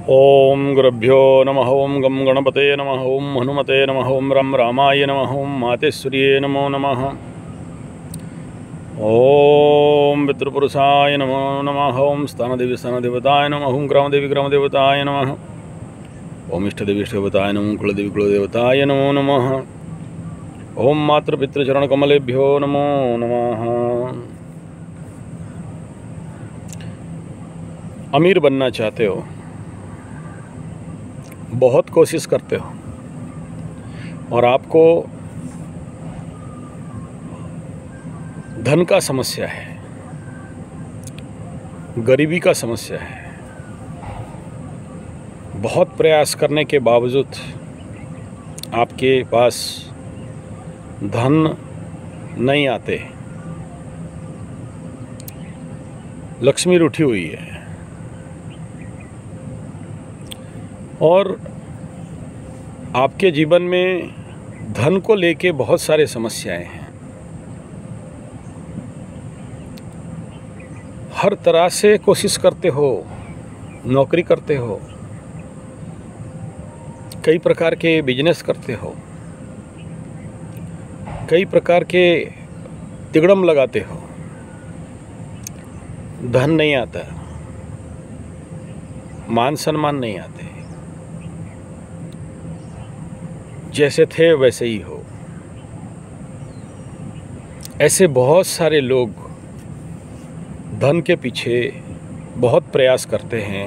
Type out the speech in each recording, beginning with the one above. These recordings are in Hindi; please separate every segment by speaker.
Speaker 1: ओम गुरुभ्यो नमः। ओम गम गणपते नमः। ओम हनुमते नमः। ओम रम रामाय नमः। ओम मातेश्वर्ये नमो नमः। ओम पितृपुरुषाय नमो नमः। ओम स्थानदेवी स्थानदेवताय नमः। ओम ग्रामदेवी ग्रामदेवताय नमः। ओम इष्टदेवी इष्टदेवताय नमः। ओम कुलदेवी कुलदेवताय नमो नमः। ओम मातृपितृचरणकमलेभ्यो नमो नमः। अमीर बनना चाहते हो, बहुत कोशिश करते हो और आपको धन का समस्या है, गरीबी का समस्या है, बहुत प्रयास करने के बावजूद आपके पास धन नहीं आते, लक्ष्मी रूठी हुई है और आपके जीवन में धन को लेके बहुत सारे समस्याएं हैं। हर तरह से कोशिश करते हो, नौकरी करते हो, कई प्रकार के बिजनेस करते हो, कई प्रकार के तिगड़म लगाते हो, धन नहीं आता, मान सम्मान नहीं आते, जैसे थे वैसे ही हो। ऐसे बहुत सारे लोग धन के पीछे बहुत प्रयास करते हैं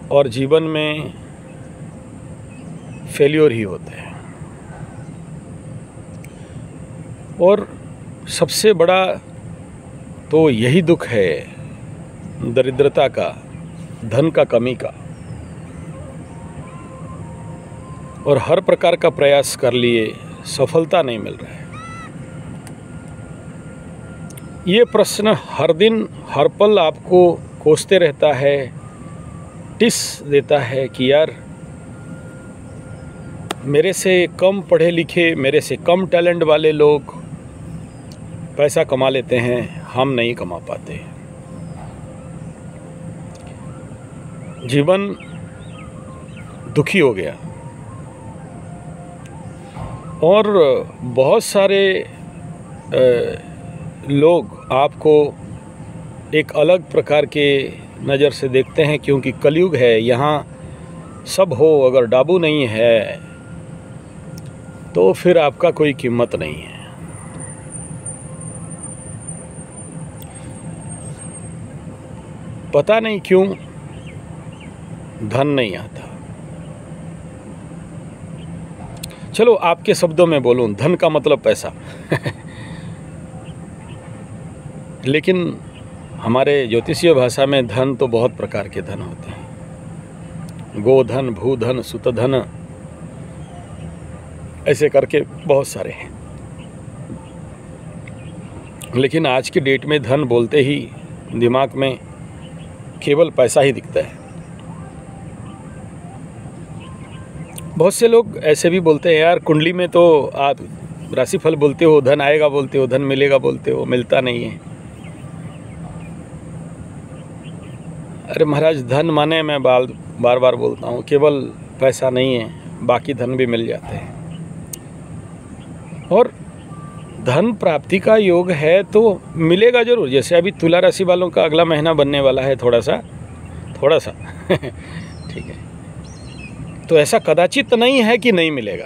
Speaker 1: और जीवन में फेल्योर ही होते हैं। और सबसे बड़ा तो यही दुख है दरिद्रता का, धन का कमी का। और हर प्रकार का प्रयास कर लिए, सफलता नहीं मिल रहा है। ये प्रश्न हर दिन हर पल आपको कोसते रहता है, टिस देता है कि यार मेरे से कम पढ़े लिखे, मेरे से कम टैलेंट वाले लोग पैसा कमा लेते हैं, हम नहीं कमा पाते। जीवन दुखी हो गया और बहुत सारे लोग आपको एक अलग प्रकार के नज़र से देखते हैं, क्योंकि कलयुग है, यहाँ सब हो, अगर डाबू नहीं है तो फिर आपका कोई कीमत नहीं है। पता नहीं क्यों धन नहीं आता। चलो आपके शब्दों में बोलूं, धन का मतलब पैसा लेकिन हमारे ज्योतिषीय भाषा में धन तो बहुत प्रकार के धन होते हैं। गोधन, भूधन, सुतधन, ऐसे करके बहुत सारे हैं। लेकिन आज की डेट में धन बोलते ही दिमाग में केवल पैसा ही दिखता है। बहुत से लोग ऐसे भी बोलते हैं, यार कुंडली में तो आप राशिफल बोलते हो, धन आएगा बोलते हो, धन मिलेगा बोलते हो, मिलता नहीं है। अरे महाराज, धन माने मैं बार बार बोलता हूँ, केवल पैसा नहीं है, बाकी धन भी मिल जाते हैं। और धन प्राप्ति का योग है तो मिलेगा जरूर। जैसे अभी तुला राशि वालों का अगला महीना बनने वाला है, थोड़ा सा ठीक है, तो ऐसा कदाचित नहीं है कि नहीं मिलेगा।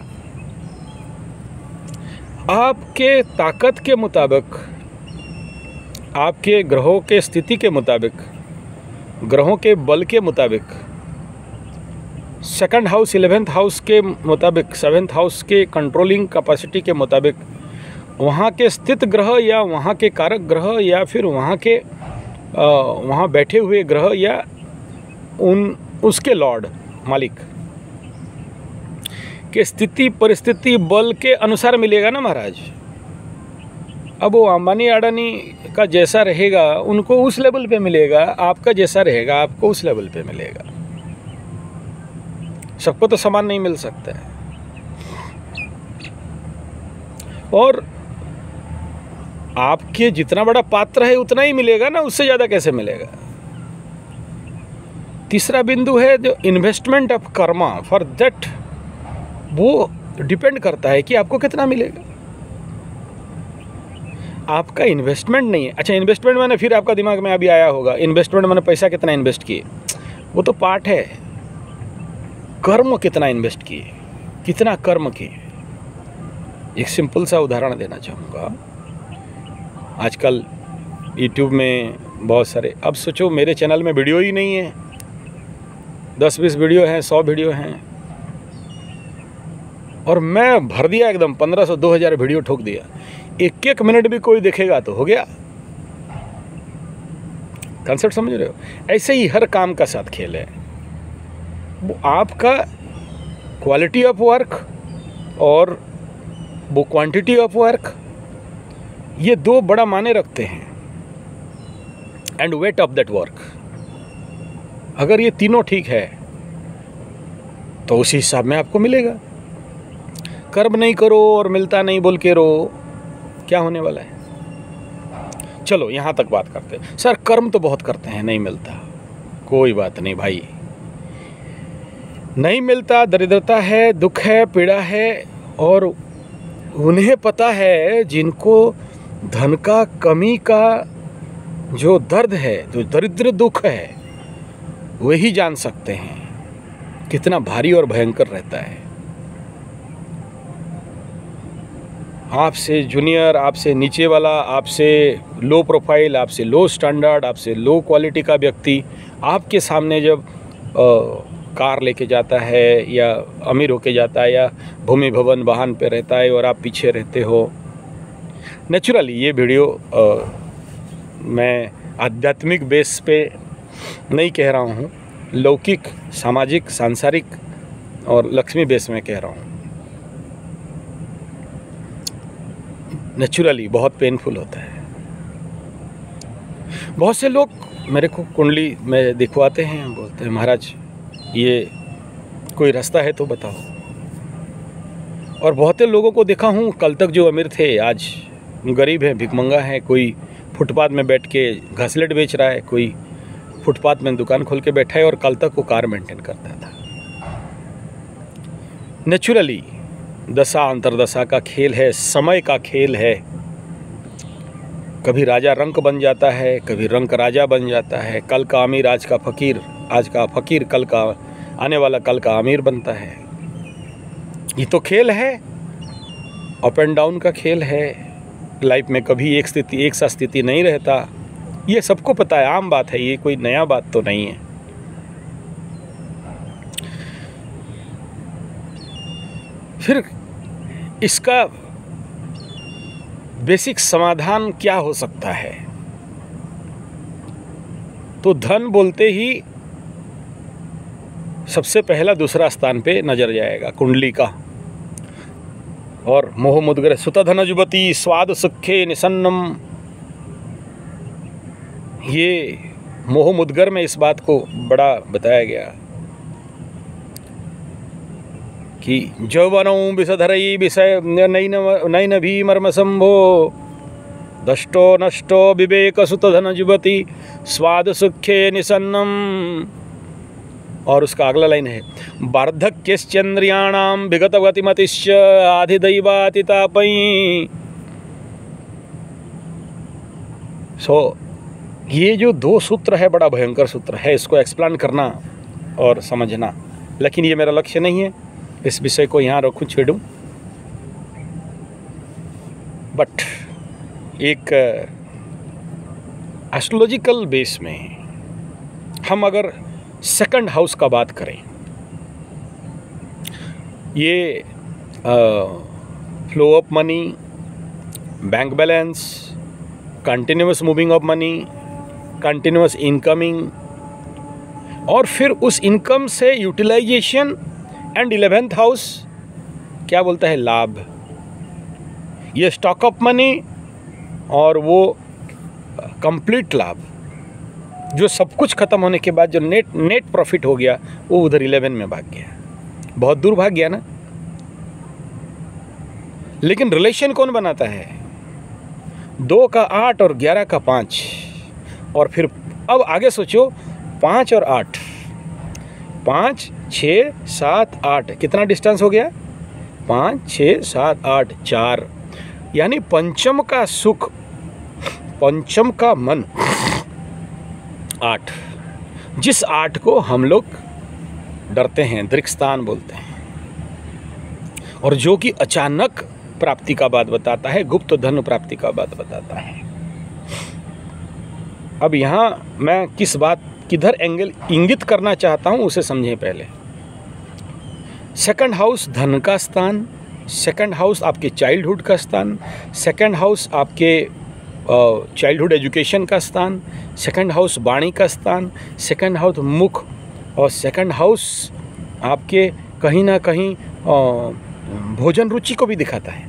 Speaker 1: आपके ताकत के मुताबिक, आपके ग्रहों के स्थिति के मुताबिक, ग्रहों के बल के मुताबिक, सेकंड हाउस, 11th हाउस के मुताबिक, 7th हाउस के कंट्रोलिंग कैपेसिटी के मुताबिक, वहाँ के स्थित ग्रह या वहाँ के कारक ग्रह या फिर वहाँ के वहाँ बैठे हुए ग्रह या उसके लॉर्ड, मालिक के स्थिति, परिस्थिति, बल के अनुसार मिलेगा ना महाराज। अब वो अंबानी अडानी का जैसा रहेगा उनको उस लेवल पे मिलेगा, आपका जैसा रहेगा आपको उस लेवल पे मिलेगा। सबको तो समान नहीं मिल सकता है। और आपके जितना बड़ा पात्र है उतना ही मिलेगा ना, उससे ज़्यादा कैसे मिलेगा। तीसरा बिंदु है जो investment of Karma, for that वो डिपेंड करता है कि आपको कितना मिलेगा। आपका इन्वेस्टमेंट नहीं है। अच्छा, इन्वेस्टमेंट मैंने फिर आपका दिमाग में अभी आया होगा, इन्वेस्टमेंट मैंने पैसा कितना इन्वेस्ट किए, वो तो पार्ट है। कर्म कितना इन्वेस्ट किए, कितना कर्म किए। एक सिंपल सा उदाहरण देना चाहूँगा। आजकल यूट्यूब में बहुत सारे, अब सोचो मेरे चैनल में वीडियो ही नहीं है, 10-20 वीडियो हैं, 100 वीडियो हैं, और मैं भर दिया एकदम 1500-2000 वीडियो ठोक दिया। 1-1 मिनट भी कोई देखेगा तो हो गया। कंसेप्ट समझ रहे हो? ऐसे ही हर काम का साथ खेल है। वो आपका क्वालिटी ऑफ वर्क और वो क्वांटिटी ऑफ वर्क, ये दो बड़ा माने रखते हैं। And weight of that work, अगर ये तीनों ठीक है तो उसी हिसाब में आपको मिलेगा। कर्म नहीं करो और मिलता नहीं बोल के रो, क्या होने वाला है? चलो यहाँ तक बात करते हैं। सर कर्म तो बहुत करते हैं, नहीं मिलता, कोई बात नहीं भाई, नहीं मिलता, दरिद्रता है, दुख है, पीड़ा है, और उन्हें पता है जिनको धन का कमी का जो दर्द है, जो दरिद्र दुख है, वही जान सकते हैं कितना भारी और भयंकर रहता है। आपसे जूनियर, आपसे नीचे वाला, आपसे लो प्रोफाइल, आपसे लो स्टैंडर्ड, आपसे लो क्वालिटी का व्यक्ति आपके सामने जब कार लेके जाता है या अमीर होके जाता है या भूमि भवन वाहन पे रहता है और आप पीछे रहते हो, नेचुरली ये वीडियो मैं आध्यात्मिक बेस पे नहीं कह रहा हूँ, लौकिक, सामाजिक, सांसारिक और लक्ष्मी बेस में कह रहा हूँ। नेचुरली बहुत पेनफुल होता है। बहुत से लोग मेरे को कुंडली में दिखवाते हैं, बोलते हैं महाराज ये कोई रास्ता है तो बताओ। और बहुत लोगों को देखा हूँ, कल तक जो अमीर थे आज गरीब हैं, भिखमंगा हैं। कोई फुटपाथ में बैठ के घासलेट बेच रहा है, कोई फुटपाथ में दुकान खोल के बैठा है, और कल तक वो कार मेंटेन करता था। नेचुरली दशा अंतरदशा का खेल है, समय का खेल है। कभी राजा रंक बन जाता है, कभी रंक राजा बन जाता है। कल का अमीर आज का फकीर, आज का फकीर कल का आने वाला कल का अमीर बनता है। ये तो खेल है, अप एंड डाउन का खेल है। लाइफ में कभी एक सा स्थिति नहीं रहता, ये सबको पता है, आम बात है, ये कोई नया बात तो नहीं है। फिर इसका बेसिक समाधान क्या हो सकता है? तो धन बोलते ही सबसे पहला दूसरा स्थान पे नजर जाएगा कुंडली का। और मोह मुद्गर सुत धन जुबती स्वाद सुखे निसन्नम, ये मोह मुद्गर में इस बात को बड़ा बताया गया कि जौवनौ विषधरई विषय नैन भी मर्म संभो दष्टो नष्टो विवेक सुत धन जुबती स्वाद सुखे निसन्नम। और उसका अगला लाइन है वार्धक्यश्चंद्रियाणाम विगत गतिमतिश्च आधिदैवातितापयी। ये जो दो सूत्र है बड़ा भयंकर सूत्र है, इसको एक्सप्लेन करना और समझना, लेकिन ये मेरा लक्ष्य नहीं है, इस विषय को यहाँ रखूँ छेड़ूँ। बट एक एस्ट्रोलॉजिकल बेस में हम अगर सेकंड हाउस का बात करें, ये flow of money, bank balance, continuous moving of money, continuous incoming, और फिर उस इनकम से यूटिलाइजेशन, एंड 11th हाउस क्या बोलता है? लाभ। ये स्टॉक ऑफ मनी और वो कंप्लीट लाभ, जो सब कुछ खत्म होने के बाद जो नेट प्रॉफिट हो गया, वो उधर 11 में भाग गया, बहुत दूर भाग गया ना। लेकिन रिलेशन कौन बनाता है? 2 का 8 और 11 का 5, और फिर अब आगे सोचो 5 और 8, 5, 6, 7, 8 कितना डिस्टेंस हो गया? 5, 6, 7, 8, 4। यानी पंचम का सुख, पंचम का मन 8, जिस 8 को हम लोग डरते हैं, दृक्स्थान बोलते हैं, और जो कि अचानक प्राप्ति का बात बताता है, गुप्त धन प्राप्ति का बात बताता है। अब यहाँ मैं किस बात, किधर एंगल इंगित करना चाहता हूँ उसे समझें पहले। सेकंड हाउस धन का स्थान, सेकंड हाउस आपके चाइल्डहुड का स्थान, सेकंड हाउस आपके चाइल्डहुड एजुकेशन का स्थान, सेकंड हाउस वाणी का स्थान, सेकंड हाउस मुख, और सेकंड हाउस आपके कहीं ना कहीं भोजन रुचि को भी दिखाता है।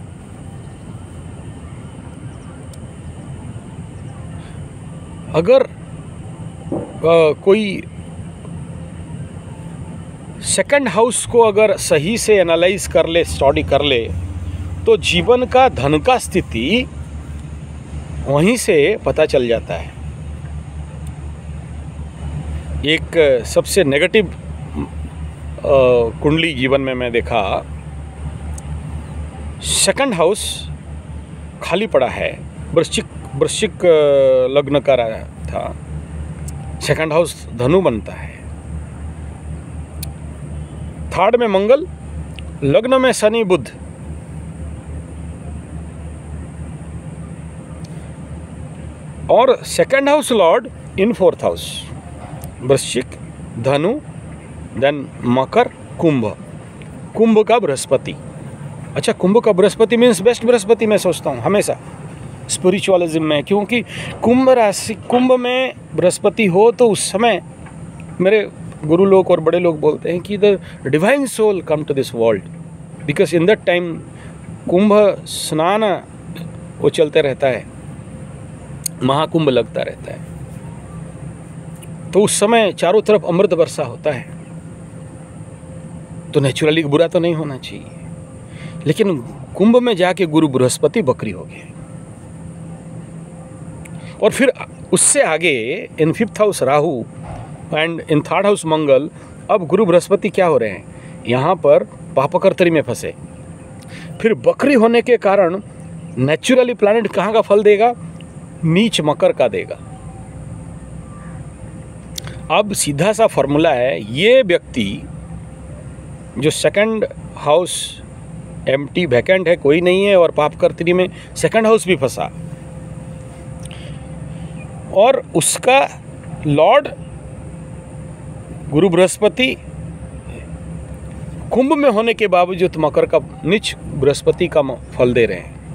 Speaker 1: अगर कोई सेकंड हाउस को अगर सही से एनालाइज कर ले, स्टडी कर ले, तो जीवन का धन का स्थिति वहीं से पता चल जाता है। एक सबसे नेगेटिव कुंडली जीवन में मैं देखा, सेकंड हाउस खाली पड़ा है, वृश्चिक लग्न का था, सेकंड हाउस धनु बनता है, थर्ड में मंगल, लग्न में शनि बुध, और second house Lord in fourth house, वृश्चिक, धनु, देन मकर, कुंभ, कुंभ का बृहस्पति। अच्छा, कुंभ का बृहस्पति मीन्स बेस्ट बृहस्पति मैं सोचता हूँ हमेशा स्पिरिचुअलिज्म में, क्योंकि कुंभ राशि, कुंभ में बृहस्पति हो तो उस समय मेरे गुरु लोग और बड़े लोग बोलते हैं कि the divine soul come to this world, because in that time Kumbh स्नान वो चलते रहता है, महाकुंभ लगता रहता है, तो उस समय चारों तरफ अमृत वर्षा होता है, तो नेचुरली बुरा तो नहीं होना चाहिए। लेकिन कुंभ में जाके गुरु बृहस्पति बकरी हो गए, और फिर उससे आगे in fifth house Rahu and in third house Mangal. अब गुरु बृहस्पति क्या हो रहे हैं, यहाँ पर पापकर्तरी में फंसे। फिर बकरी होने के कारण नेचुरली प्लैनेट कहाँ का फल देगा, नीच मकर का देगा। अब सीधा सा फॉर्मूला है, ये व्यक्ति जो सेकंड हाउस एम्प्टी वैकेंट है, कोई नहीं है, और पापकर्तरी में सेकंड हाउस भी फंसा, और उसका लॉर्ड गुरु बृहस्पति कुंभ में होने के बावजूद मकर का नीच बृहस्पति का फल दे रहे हैं,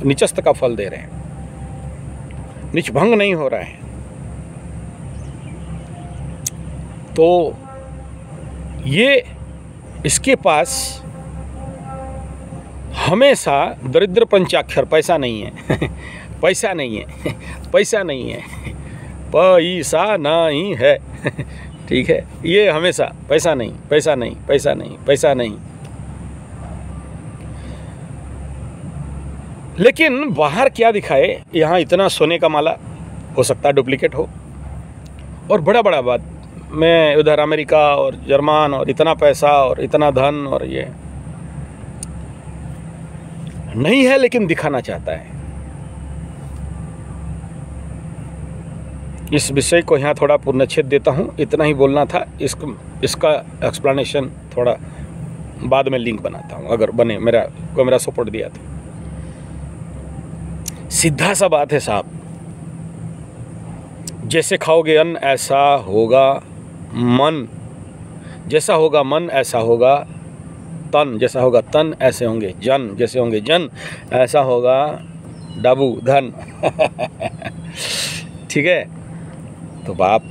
Speaker 1: नीचस्थ का फल दे रहे हैं, नीच भंग नहीं हो रहा है। तो ये इसके पास हमेशा दरिद्र पंचाक्षर, पैसा नहीं है पैसा नहीं है पैसा नहीं है, पैसा नहीं है ठीक है, ये हमेशा पैसा नहीं, पैसा नहीं, पैसा नहीं, पैसा नहीं। लेकिन बाहर क्या दिखाए, यहाँ इतना सोने का माला, हो सकता है डुप्लीकेट हो, और बड़ा बड़ा बात, मैं उधर अमेरिका और जर्मन और इतना पैसा और इतना धन, और ये नहीं है लेकिन दिखाना चाहता है। इस विषय को यहाँ थोड़ा पूर्णच्छेद देता हूँ, इतना ही बोलना था। इसका एक्सप्लेनेशन थोड़ा बाद में लिंक बनाता हूँ, अगर बने, मेरा सपोर्ट दिया तो। सीधा सा बात है साहब, जैसे खाओगे अन्न ऐसा होगा मन, जैसा होगा मन ऐसा होगा तन, जैसा होगा तन ऐसे होंगे जन, जैसे होंगे जन ऐसा होगा डाबू धन ठीक है। तो बाप,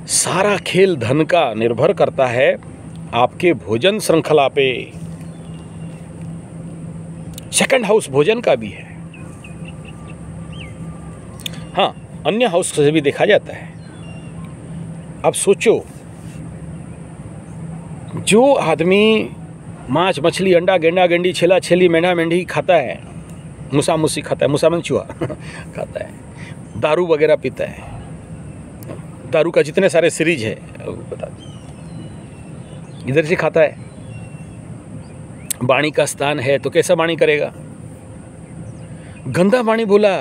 Speaker 1: सारा खेल धन का निर्भर करता है आपके भोजन श्रृंखला पे। सेकंड हाउस भोजन का भी है, हाँ, अन्य हाउस से भी देखा जाता है। अब सोचो, जो आदमी मांस मछली अंडा गेंडा गेंडी छेला छेली मेंढा मेंढी खाता है, मूसा मूसी खाता है, मूसा मन चूहा खाता है, दारू वगैरह पीता है, दारू का जितने सारे सीरीज है बता दो, इधर से खाता है, वाणी का स्थान है तो कैसा वाणी करेगा? गंदा वाणी बोला,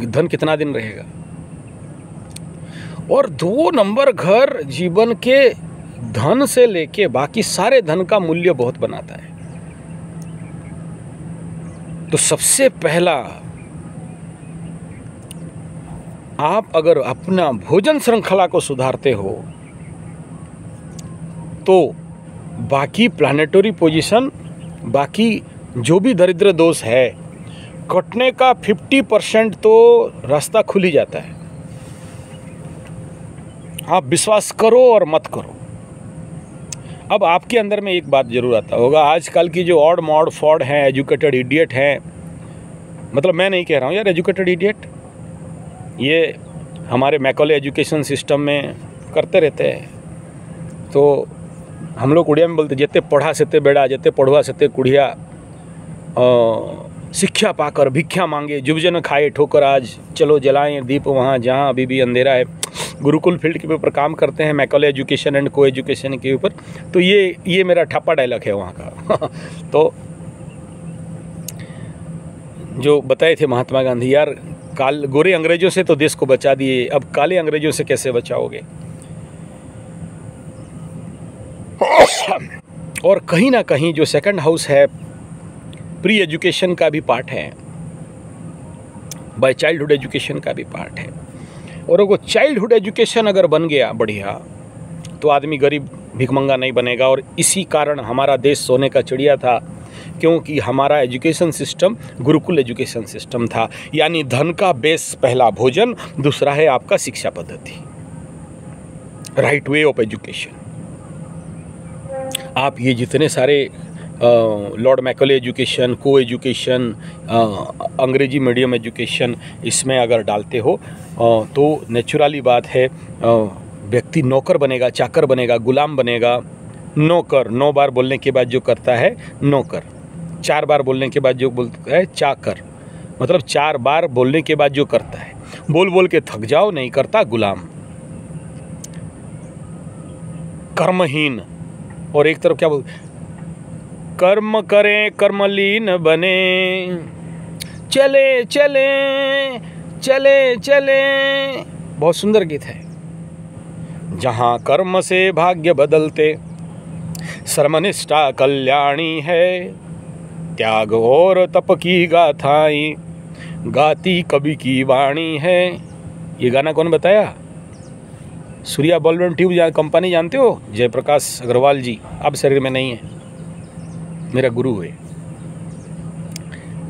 Speaker 1: धन कितना दिन रहेगा? और 2 नंबर घर जीवन के धन से लेके बाकी सारे धन का मूल्य बहुत बनाता है। तो सबसे पहला, आप अगर अपना भोजन श्रृंखला को सुधारते हो तो बाकी प्लानेटरी पोजीशन, बाकी जो भी दरिद्र दोष है, कटने का 50% तो रास्ता खुल ही जाता है। आप विश्वास करो और मत करो। अब आपके अंदर में एक बात जरूर आता होगा, आजकल की जो ऑड मॉड फॉड हैं, एजुकेटेड इडियट हैं, मतलब मैं नहीं कह रहा हूँ यार एजुकेटेड इडियट, ये हमारे मैकॉले एजुकेशन सिस्टम में करते रहते हैं। तो हम लोग उड़िया में बोलते, जेते पढ़ा सेते बेड़ा, जेते पढ़ुआ सेते कुढ़िया, शिक्षा पाकर भिक्षा मांगे, जुबजन खाए ठोकर आज, चलो जलाएं दीप वहाँ जहाँ अभी भी अंधेरा है। गुरुकुल फील्ड के ऊपर काम करते हैं, मैकॉले एजुकेशन एंड को एजुकेशन के ऊपर। तो ये मेरा ठप्पा डायलॉग है वहाँ का। तो जो बताए थे महात्मा गांधी, यार गोरे अंग्रेजों से तो देश को बचा दिए, अब काले अंग्रेजों से कैसे बचाओगे? और कहीं ना कहीं जो सेकंड हाउस है, प्री एजुकेशन का भी पार्ट है, बाय चाइल्डहुड एजुकेशन का भी पार्ट है। और वो चाइल्डहुड एजुकेशन अगर बन गया बढ़िया, तो आदमी गरीब भिखमंगा नहीं बनेगा। और इसी कारण हमारा देश सोने का चिड़िया था, क्योंकि हमारा education system Gurukul education system था। यानी धन का बेस पहला भोजन, दूसरा है आपका शिक्षा पद्धति, राइट वे ऑफ एजुकेशन। आप ये जितने सारे लॉर्ड मैकॉले एजुकेशन, को एजुकेशन, अंग्रेजी मीडियम एजुकेशन, इसमें अगर डालते हो तो नेचुरली बात है व्यक्ति नौकर बनेगा, चाकर बनेगा, गुलाम बनेगा। नौकर 9 बार बोलने के बाद जो करता है नौकर, 4 बार बोलने के बाद जो बोलता है चाकर, मतलब 4 बार बोलने के बाद जो करता है, बोल बोल के थक जाओ नहीं करता गुलाम, कर्महीन। और एक तरफ क्या बोल, कर्म करें कर्मलीन बने, चले चले चले चले। बहुत सुंदर गीत है। जहाँ कर्म से भाग्य बदलते, श्रमनिष्ठा कल्याणी है, त्याग और तप की गाथाएं गाती कवि की वाणी है। ये गाना कौन बताया? Surya bulb and tube company, जानते हो? जयप्रकाश अग्रवाल जी। अब शरीर में नहीं है, मेरा गुरु है।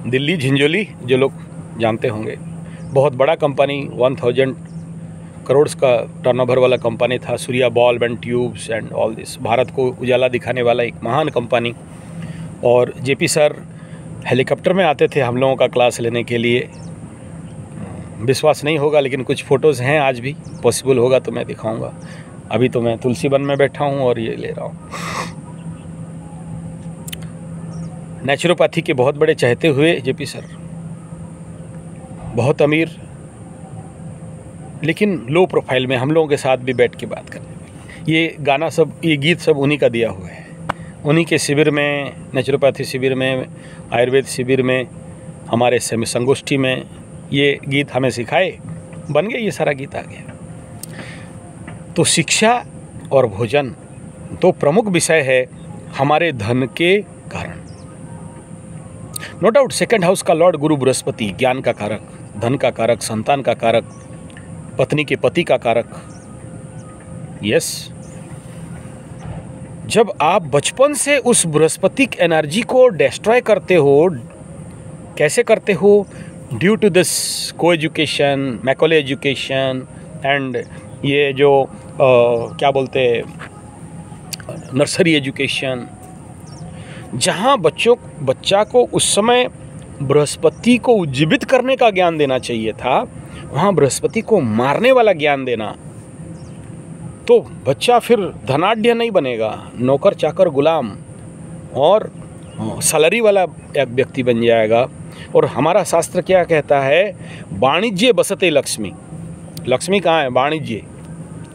Speaker 1: दिल्ली झिंझोली जो लोग जानते होंगे, बहुत बड़ा कंपनी, 1000 करोड़ का टर्नओवर वाला कंपनी था। Surya bulb and tubes and all this, Bharat को उजाला दिखाने वाला एक महान कंपनी। और जेपी सर हेलीकॉप्टर में आते थे हम लोगों का क्लास लेने के लिए। विश्वास नहीं होगा लेकिन कुछ फ़ोटोज़ हैं आज भी, पॉसिबल होगा तो मैं दिखाऊंगा। अभी तो मैं तुलसी वन में बैठा हूं और ये ले रहा हूं। नेचुरोपैथी के बहुत बड़े चाहते हुए जेपी सर, बहुत अमीर, लेकिन लो प्रोफाइल में हम लोगों के साथ भी बैठ के बात करते। ये गाना सब, ये गीत सब उन्हीं का दिया हुआ है। उन्हीं के शिविर में, नेचुरोपैथी शिविर में, आयुर्वेद शिविर में, हमारे संगोष्ठी में ये गीत हमें सिखाए, बन गए, ये सारा गीत आ गया। तो शिक्षा और भोजन दो प्रमुख विषय है हमारे धन के कारण। नो डाउट सेकंड हाउस का लॉर्ड गुरु बृहस्पति, ज्ञान का कारक, धन का कारक, संतान का कारक, पत्नी के पति का कारक। यस, जब आप बचपन से उस बृहस्पतिक एनर्जी को डिस्ट्रॉय करते हो, कैसे करते हो? ड्यू टू दिस को एजुकेशन, मैकॉले एजुकेशन एंड ये जो क्या बोलते हैं, नर्सरी एजुकेशन, जहाँ बच्चा को उस समय बृहस्पति को उज्जीवित करने का ज्ञान देना चाहिए था, वहाँ बृहस्पति को मारने वाला ज्ञान देना, तो बच्चा फिर धनाढ्य नहीं बनेगा, नौकर चाकर गुलाम और सैलरी वाला व्यक्ति बन जाएगा। और हमारा शास्त्र क्या कहता है? वाणिज्य बसते लक्ष्मी। लक्ष्मी कहाँ है? वाणिज्य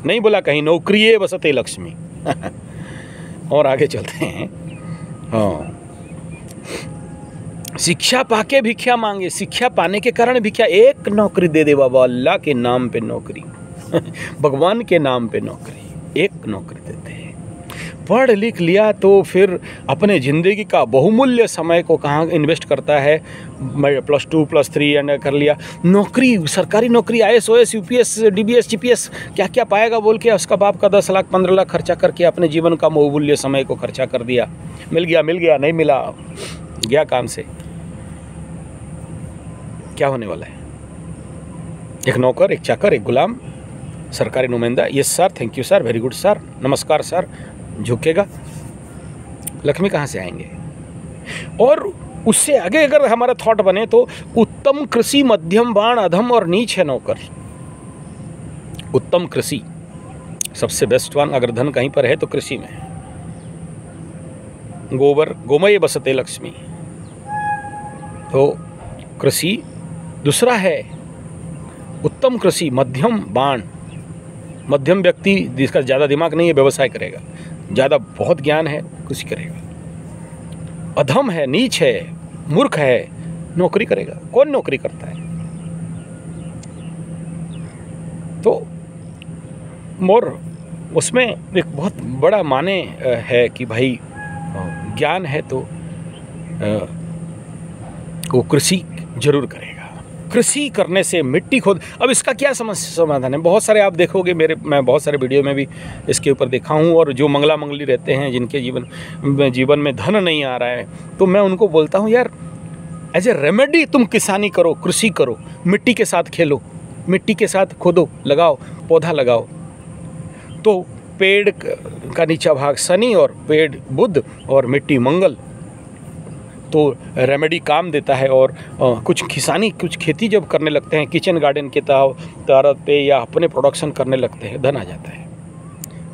Speaker 1: नहीं बोला कहीं, नौकरिये बसते लक्ष्मी। और आगे चलते हैं। हाँ, शिक्षा पाके भिक्षा मांगे, शिक्षा पाने के कारण भिक्षा, एक नौकरी दे दे बाबा, अल्लाह के नाम पे नौकरी भगवान के नाम पे नौकरी, एक नौकरी देते हैं। पढ़ लिख लिया तो फिर अपने ज़िंदगी का बहुमूल्य समय को कहाँ इन्वेस्ट करता है, +2 +3 एंड कर लिया, नौकरी, सरकारी नौकरी, IAS OAS UPS DBS GPS क्या क्या पाएगा बोल के उसका बाप का 10 लाख 15 लाख खर्चा करके अपने जीवन का बहुमूल्य समय को खर्चा कर दिया। मिल गया, नहीं मिला, गया काम से। क्या होने वाला है? एक नौकर, एक चाकर, एक गुलाम, सरकारी नुमाइंदा, yes sir, thank you sir, very good sir, नमस्कार सर, झुकेगा। लक्ष्मी कहाँ से आएंगे? और उससे आगे अगर हमारा थॉट बने तो उत्तम कृषि, मध्यम बाण, अधम और नीच है नौकर। उत्तम कृषि सबसे बेस्ट वन, अगर धन कहीं पर है तो कृषि में है। गोबर गोमय बसते लक्ष्मी, तो कृषि दूसरा है उत्तम कृषि। मध्यम बाण, मध्यम व्यक्ति जिसका ज़्यादा दिमाग नहीं है व्यवसाय करेगा, ज़्यादा बहुत ज्ञान है कृषि करेगा। अधम है, नीच है, मूर्ख है, नौकरी करेगा। कौन नौकरी करता है? तो मोर उसमें एक बहुत बड़ा माने है कि भाई ज्ञान है तो वो कृषि जरूर करेगा। कृषि करने से मिट्टी खोद, अब इसका क्या समाधान है? बहुत सारे आप देखोगे, मैं बहुत सारे वीडियो में भी इसके ऊपर देखा हूँ। और जो मंगला मंगली रहते हैं, जिनके जीवन में धन नहीं आ रहा है, तो मैं उनको बोलता हूँ यार एज ए रेमेडी तुम किसानी करो, कृषि करो, मिट्टी के साथ खेलो, मिट्टी के साथ खोदो, लगाओ, पौधा लगाओ। तो पेड़ का नीचा भाग शनि और पेड़ बुध और मिट्टी मंगल, तो रेमेडी काम देता है। और कुछ किसानी, कुछ खेती जब करने लगते हैं, किचन गार्डन के तौर पे या अपने प्रोडक्शन करने लगते हैं, धन आ जाता है।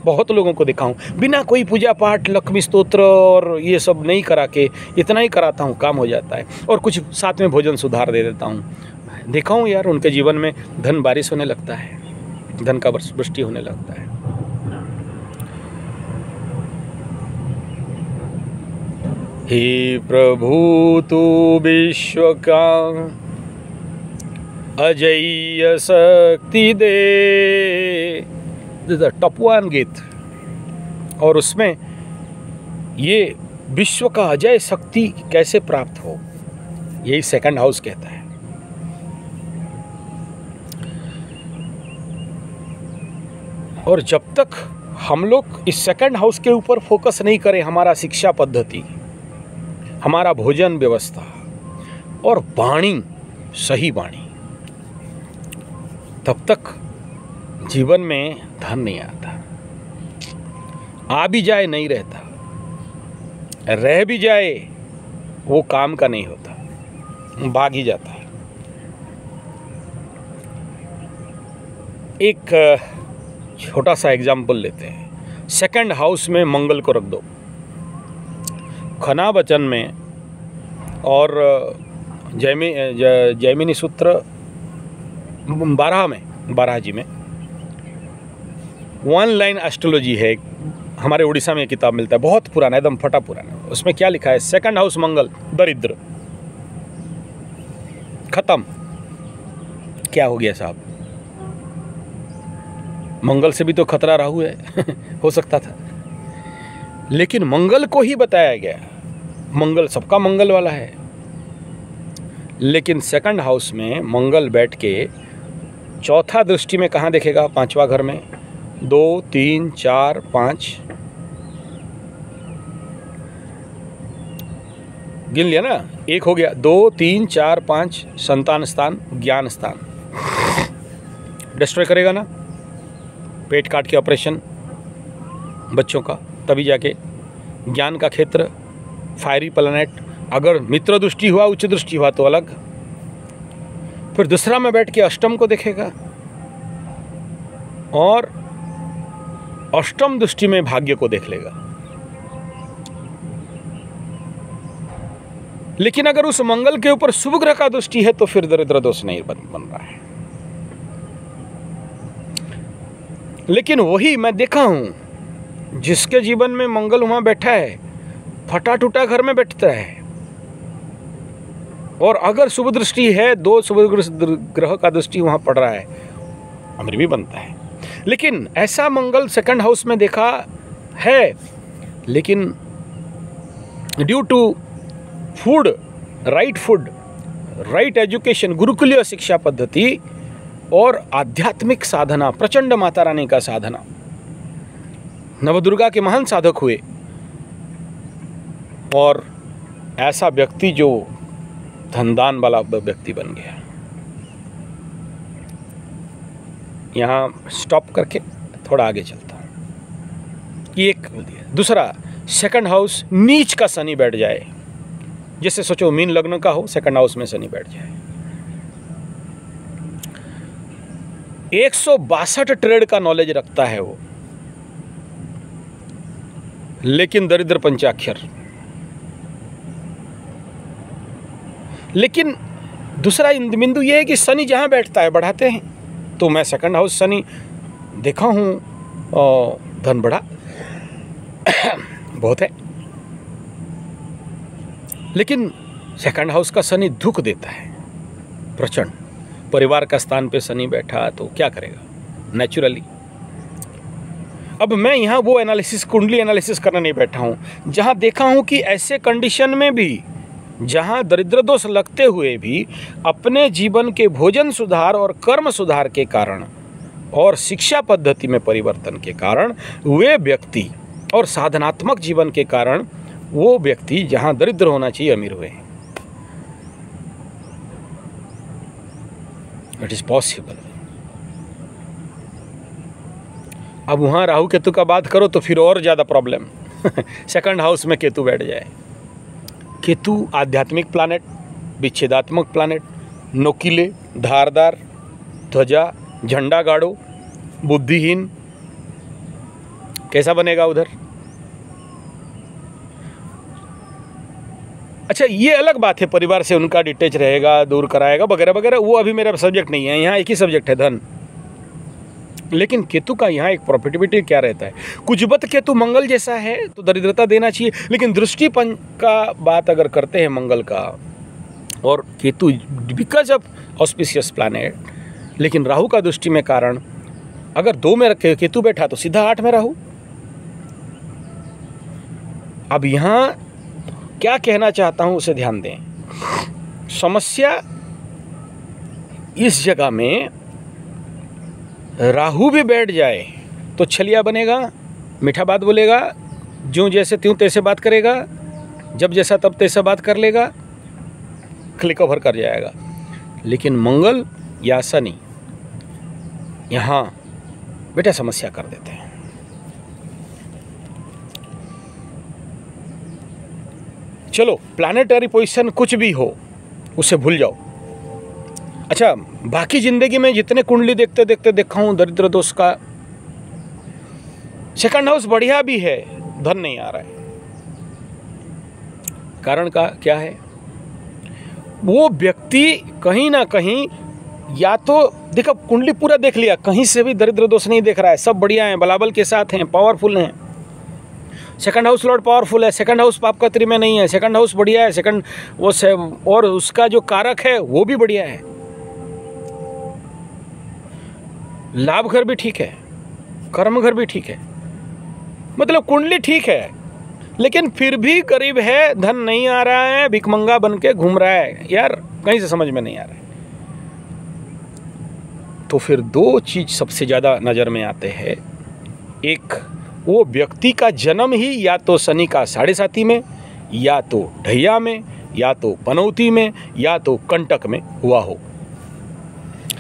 Speaker 1: बहुत लोगों को देखा हूँ बिना कोई पूजा पाठ, लक्ष्मी स्तोत्र और ये सब नहीं करा के, इतना ही कराता हूँ, काम हो जाता है। और कुछ साथ में भोजन सुधार दे देता हूँ। देखा हूँ यार, उनके जीवन में धन बारिश होने लगता है, धन का वृष्टि होने लगता है। हे प्रभु तू विश्व का अजय्य शक्ति दे, टॉप 1 गीत। और उसमें ये विश्व का अजय शक्ति कैसे प्राप्त हो, यही सेकंड हाउस कहता है। और जब तक हम लोग इस सेकंड हाउस के ऊपर फोकस नहीं करें, हमारा शिक्षा पद्धति, हमारा भोजन व्यवस्था और वाणी, सही वाणी, तब तक जीवन में धन नहीं आता। आ भी जाए नहीं रहता, रह भी जाए वो काम का नहीं होता, भाग ही जाता है। एक छोटा सा एग्जाम्पल लेते हैं। सेकंड हाउस में मंगल को रख दो। खना वचन में और जैमिनी सूत्र 12 में, 12 जी में 1 लाइन एस्ट्रोलॉजी है। हमारे उड़ीसा में एक किताब मिलता है, बहुत पुराना, एकदम फटा पुराना। उसमें क्या लिखा है? सेकंड हाउस मंगल, दरिद्र, खत्म। क्या हो गया साहब? मंगल से भी तो खतरा राहु है हो सकता था, लेकिन मंगल को ही बताया गया। मंगल सबका मंगल वाला है, लेकिन सेकंड हाउस में मंगल बैठ के चौथा दृष्टि में कहाँ देखेगा? 5वां घर में। 2, 3, 4, 5 गिन लिया ना, एक हो गया। 2, 3, 4, 5 संतान स्थान, ज्ञान स्थान डिस्ट्रॉय करेगा ना। पेट काट के ऑपरेशन बच्चों का, तभी जाके ज्ञान का क्षेत्र, फायरी प्लैनेट। अगर मित्र दृष्टि हुआ, उच्च दृष्टि हुआ तो अलग। फिर दूसरा में बैठ के अष्टम को देखेगा, और अष्टम दृष्टि में भाग्य को देख लेगा। लेकिन अगर उस मंगल के ऊपर शुभ ग्रह का दृष्टि है तो फिर दरिद्र दोष नहीं बन रहा है। लेकिन वही मैं देखा हूं, जिसके जीवन में मंगल वहाँ बैठा है, फटा टूटा घर में बैठता है। और अगर शुभ दृष्टि है, 2 शुभ ग्रह का दृष्टि वहाँ पड़ रहा है, अमीर भी बनता है। लेकिन ऐसा मंगल सेकंड हाउस में देखा है, लेकिन due to food, right education, गुरुकुलीय शिक्षा पद्धति और आध्यात्मिक साधना, प्रचंड माता रानी का साधना, नवदुर्गा के महान साधक हुए। और ऐसा व्यक्ति जो धनदान वाला व्यक्ति बन गया। यहाँ स्टॉप करके थोड़ा आगे चलता हूँ। एक दूसरा, सेकंड हाउस नीच का शनि बैठ जाए। जैसे सोचो मीन लग्न का हो, सेकंड हाउस में शनि बैठ जाए। 162 ट्रेड का नॉलेज रखता है वो, लेकिन दरिद्र पंचाक्षर। लेकिन दूसरा बिंदु ये है कि शनि जहां बैठता है बढ़ाते हैं। तो मैं सेकंड हाउस शनि देखा हूं, धन बढ़ा बहुत है। लेकिन सेकंड हाउस का शनि दुख देता है प्रचंड। परिवार का स्थान पे शनि बैठा तो क्या करेगा नेचुरली। अब मैं यहाँ वो एनालिसिस, कुंडली एनालिसिस करने नहीं बैठा हूँ, जहाँ देखा हूँ कि ऐसे कंडीशन में भी, जहाँ दरिद्र दोष लगते हुए भी अपने जीवन के भोजन सुधार और कर्म सुधार के कारण और शिक्षा पद्धति में परिवर्तन के कारण वे व्यक्ति, और साधनात्मक जीवन के कारण वो व्यक्ति जहाँ दरिद्र होना चाहिए अमीर हुए। It is possible. अब वहाँ राहु केतु का बात करो तो फिर और ज़्यादा प्रॉब्लम। सेकंड हाउस में केतु बैठ जाए। केतु आध्यात्मिक प्लैनेट, विच्छेदात्मक प्लैनेट, नोकीले, धारदार, ध्वजा, झंडा गाड़ो, बुद्धिहीन, कैसा बनेगा उधर। अच्छा, ये अलग बात है, परिवार से उनका डिटेच रहेगा, दूर कराएगा वगैरह वगैरह, वो अभी मेरा सब्जेक्ट नहीं है। यहाँ एक ही सब्जेक्ट है, धन। लेकिन केतु का यहाँ एक प्रॉफिटेबिलिटी क्या रहता है, कुजबत केतु मंगल जैसा है तो दरिद्रता देना चाहिए। लेकिन दृष्टिपन का बात अगर करते हैं मंगल का, और Ketu because of auspicious planet, लेकिन राहु का दृष्टि में कारण, अगर 2 में केतु बैठा तो सीधा 8 में राहु। अब यहाँ क्या कहना चाहता हूं उसे ध्यान दें। समस्या इस जगह में राहु भी बैठ जाए तो छलिया बनेगा, मीठा बात बोलेगा, ज्यों जैसे त्यों तैसे बात करेगा, जब जैसा तब तैसा बात कर लेगा, क्लिक ओवर कर जाएगा। लेकिन मंगल या शनि यहाँ बेटा समस्या कर देते हैं। चलो, प्लानेटरी पोजीशन कुछ भी हो उसे भूल जाओ। अच्छा, बाकी जिंदगी में जितने कुंडली देखते देखते देखा हूं दरिद्र दोष का, सेकंड हाउस बढ़िया भी है, धन नहीं आ रहा है। कारण का क्या है, वो व्यक्ति कहीं ना कहीं, या तो देखो कुंडली पूरा देख लिया, कहीं से भी दरिद्र दोष नहीं देख रहा है, सब बढ़िया है, बलाबल के साथ हैं, पावरफुल हैं। सेकंड हाउस लॉर्ड पावरफुल है, सेकंड हाउस पाप कत्री में नहीं है, सेकंड हाउस बढ़िया है, सेकंड वो और उसका जो कारक है वो भी बढ़िया है, लाभ घर भी ठीक है, कर्म घर भी ठीक है, मतलब कुंडली ठीक है। लेकिन फिर भी गरीब है, धन नहीं आ रहा है, भिखमंगा बन के घूम रहा है, यार कहीं से समझ में नहीं आ रहा है। तो फिर 2 चीज सबसे ज़्यादा नज़र में आते हैं। एक, वो व्यक्ति का जन्म ही या तो शनि का 7.5 में, या तो ढैया में, या तो पनौती में, या तो कंटक में हुआ हो।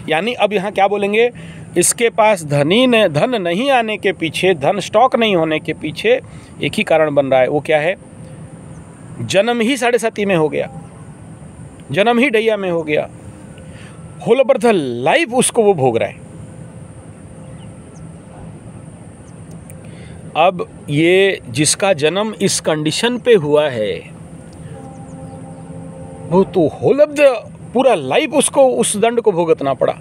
Speaker 1: यानी अब यहाँ क्या बोलेंगे, इसके पास धन नहीं आने के पीछे, धन स्टॉक नहीं होने के पीछे एक ही कारण बन रहा है। वो क्या है, जन्म ही 7.5 में हो गया, जन्म ही ढैया में हो गया, होल ओवर द लाइफ उसको वो भोग रहा है। अब ये जिसका जन्म इस कंडीशन पे हुआ है, वो तो होल ऑफ द पूरा लाइफ उसको उस दंड को भुगतना पड़ा।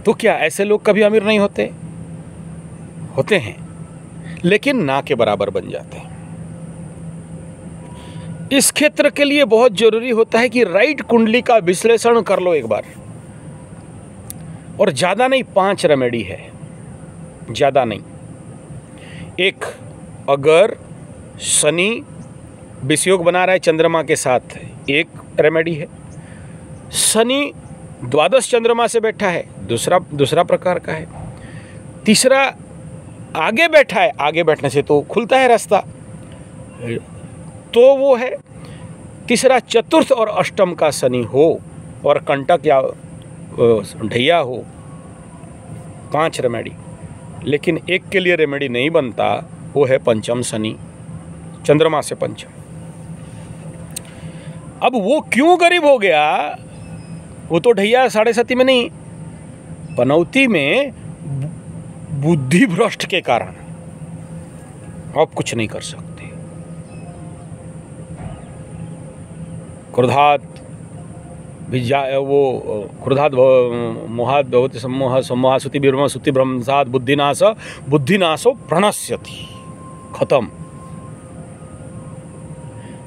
Speaker 1: तो क्या ऐसे लोग कभी अमीर नहीं होते? होते हैं। लेकिन ना के बराबर बन जाते हैं। इस क्षेत्र के लिए बहुत जरूरी होता है कि राइट कुंडली का विश्लेषण कर लो एक बार, और ज़्यादा नहीं, 5 रेमेडी है, ज़्यादा नहीं। एक, अगर शनि विषयोग बना रहा है चंद्रमा के साथ, एक रेमेडी है। शनि द्वादश चंद्रमा से बैठा है, दूसरा प्रकार का है। तीसरा, आगे बैठा है, आगे बैठने से तो खुलता है रास्ता, तो वो है। तीसरा, चतुर्थ और अष्टम का शनि हो और कंटक या ढैया हो, 5 रेमेडी। लेकिन एक के लिए रेमेडी नहीं बनता, वो है पंचम शनि, चंद्रमा से पंचम। अब वो क्यों गरीब हो गया? वो तो ढैया 7.5 में नहीं, पनौती में बुद्धि भ्रष्ट के कारण आप कुछ नहीं कर सकते। क्रोधात क्रोधात मोहात भवति सम्मोह, सम्मोहा सुति विभ्रम, सुति भ्रंशात बुद्धिनाश, बुद्धिनाशो प्रणश्यति, खत्म।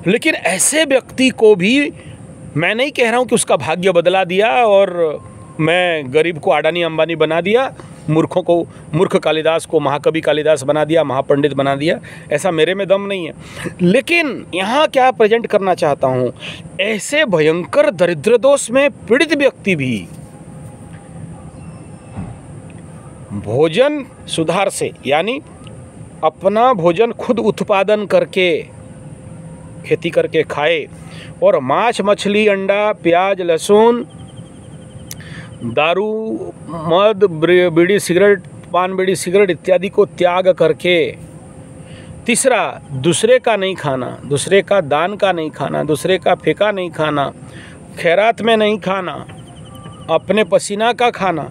Speaker 1: लेकिन ऐसे व्यक्ति को भी मैं नहीं कह रहा हूं कि उसका भाग्य बदला दिया और मैं गरीब को अडानी अंबानी बना दिया, मूर्खों को, मूर्ख कालिदास को महाकवि कालिदास बना दिया, महापंडित बना दिया, ऐसा मेरे में दम नहीं है। लेकिन यहाँ क्या प्रेजेंट करना चाहता हूँ, ऐसे भयंकर दरिद्र दोष में पीड़ित व्यक्ति भी भोजन सुधार से, यानी अपना भोजन खुद उत्पादन करके, खेती करके खाए, और मांस, मछली, अंडा, प्याज, लहसुन, दारू, मद, बीड़ी सिगरेट, पान बीड़ी सिगरेट इत्यादि को त्याग करके। तीसरा, दूसरे का नहीं खाना, दूसरे का दान का नहीं खाना, दूसरे का फेंका नहीं खाना, खैरात में नहीं खाना, अपने पसीना का खाना।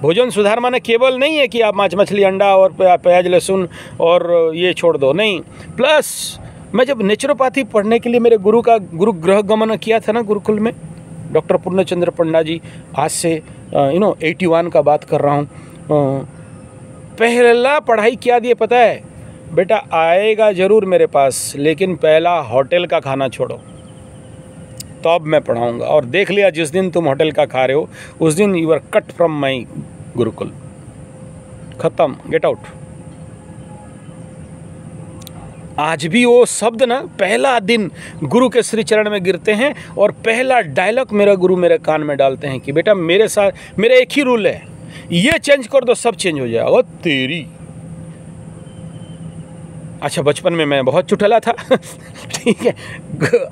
Speaker 1: भोजन सुधार माने केवल नहीं है कि आप मांस, मछली, अंडा और प्याज, लहसुन और ये छोड़ दो, नहीं। प्लस मैं जब नेचुरोपैथी पढ़ने के लिए मेरे गुरु गृह गमन किया था ना गुरुकुल में, डॉक्टर पूर्णचंद्र पंडा जी, आज से 81 का बात कर रहा हूँ। पहला पढ़ाई क्या दिए पता है? बेटा आएगा ज़रूर मेरे पास, लेकिन पहला होटल का खाना छोड़ो, तो अब मैं पढ़ाऊँगा। और देख लिया, जिस दिन तुम होटल का खा रहे हो उस दिन you are cut from my gurukul, खत्म, गेट आउट। आज भी वो शब्द ना, पहला दिन गुरु के श्री चरण में गिरते हैं और पहला डायलॉग मेरा गुरु मेरे कान में डालते हैं कि बेटा मेरे साथ, मेरा एक ही रूल है, ये चेंज कर दो सब चेंज हो जाएगा। तेरी अच्छा, बचपन में मैं बहुत चुटला था ठीक है,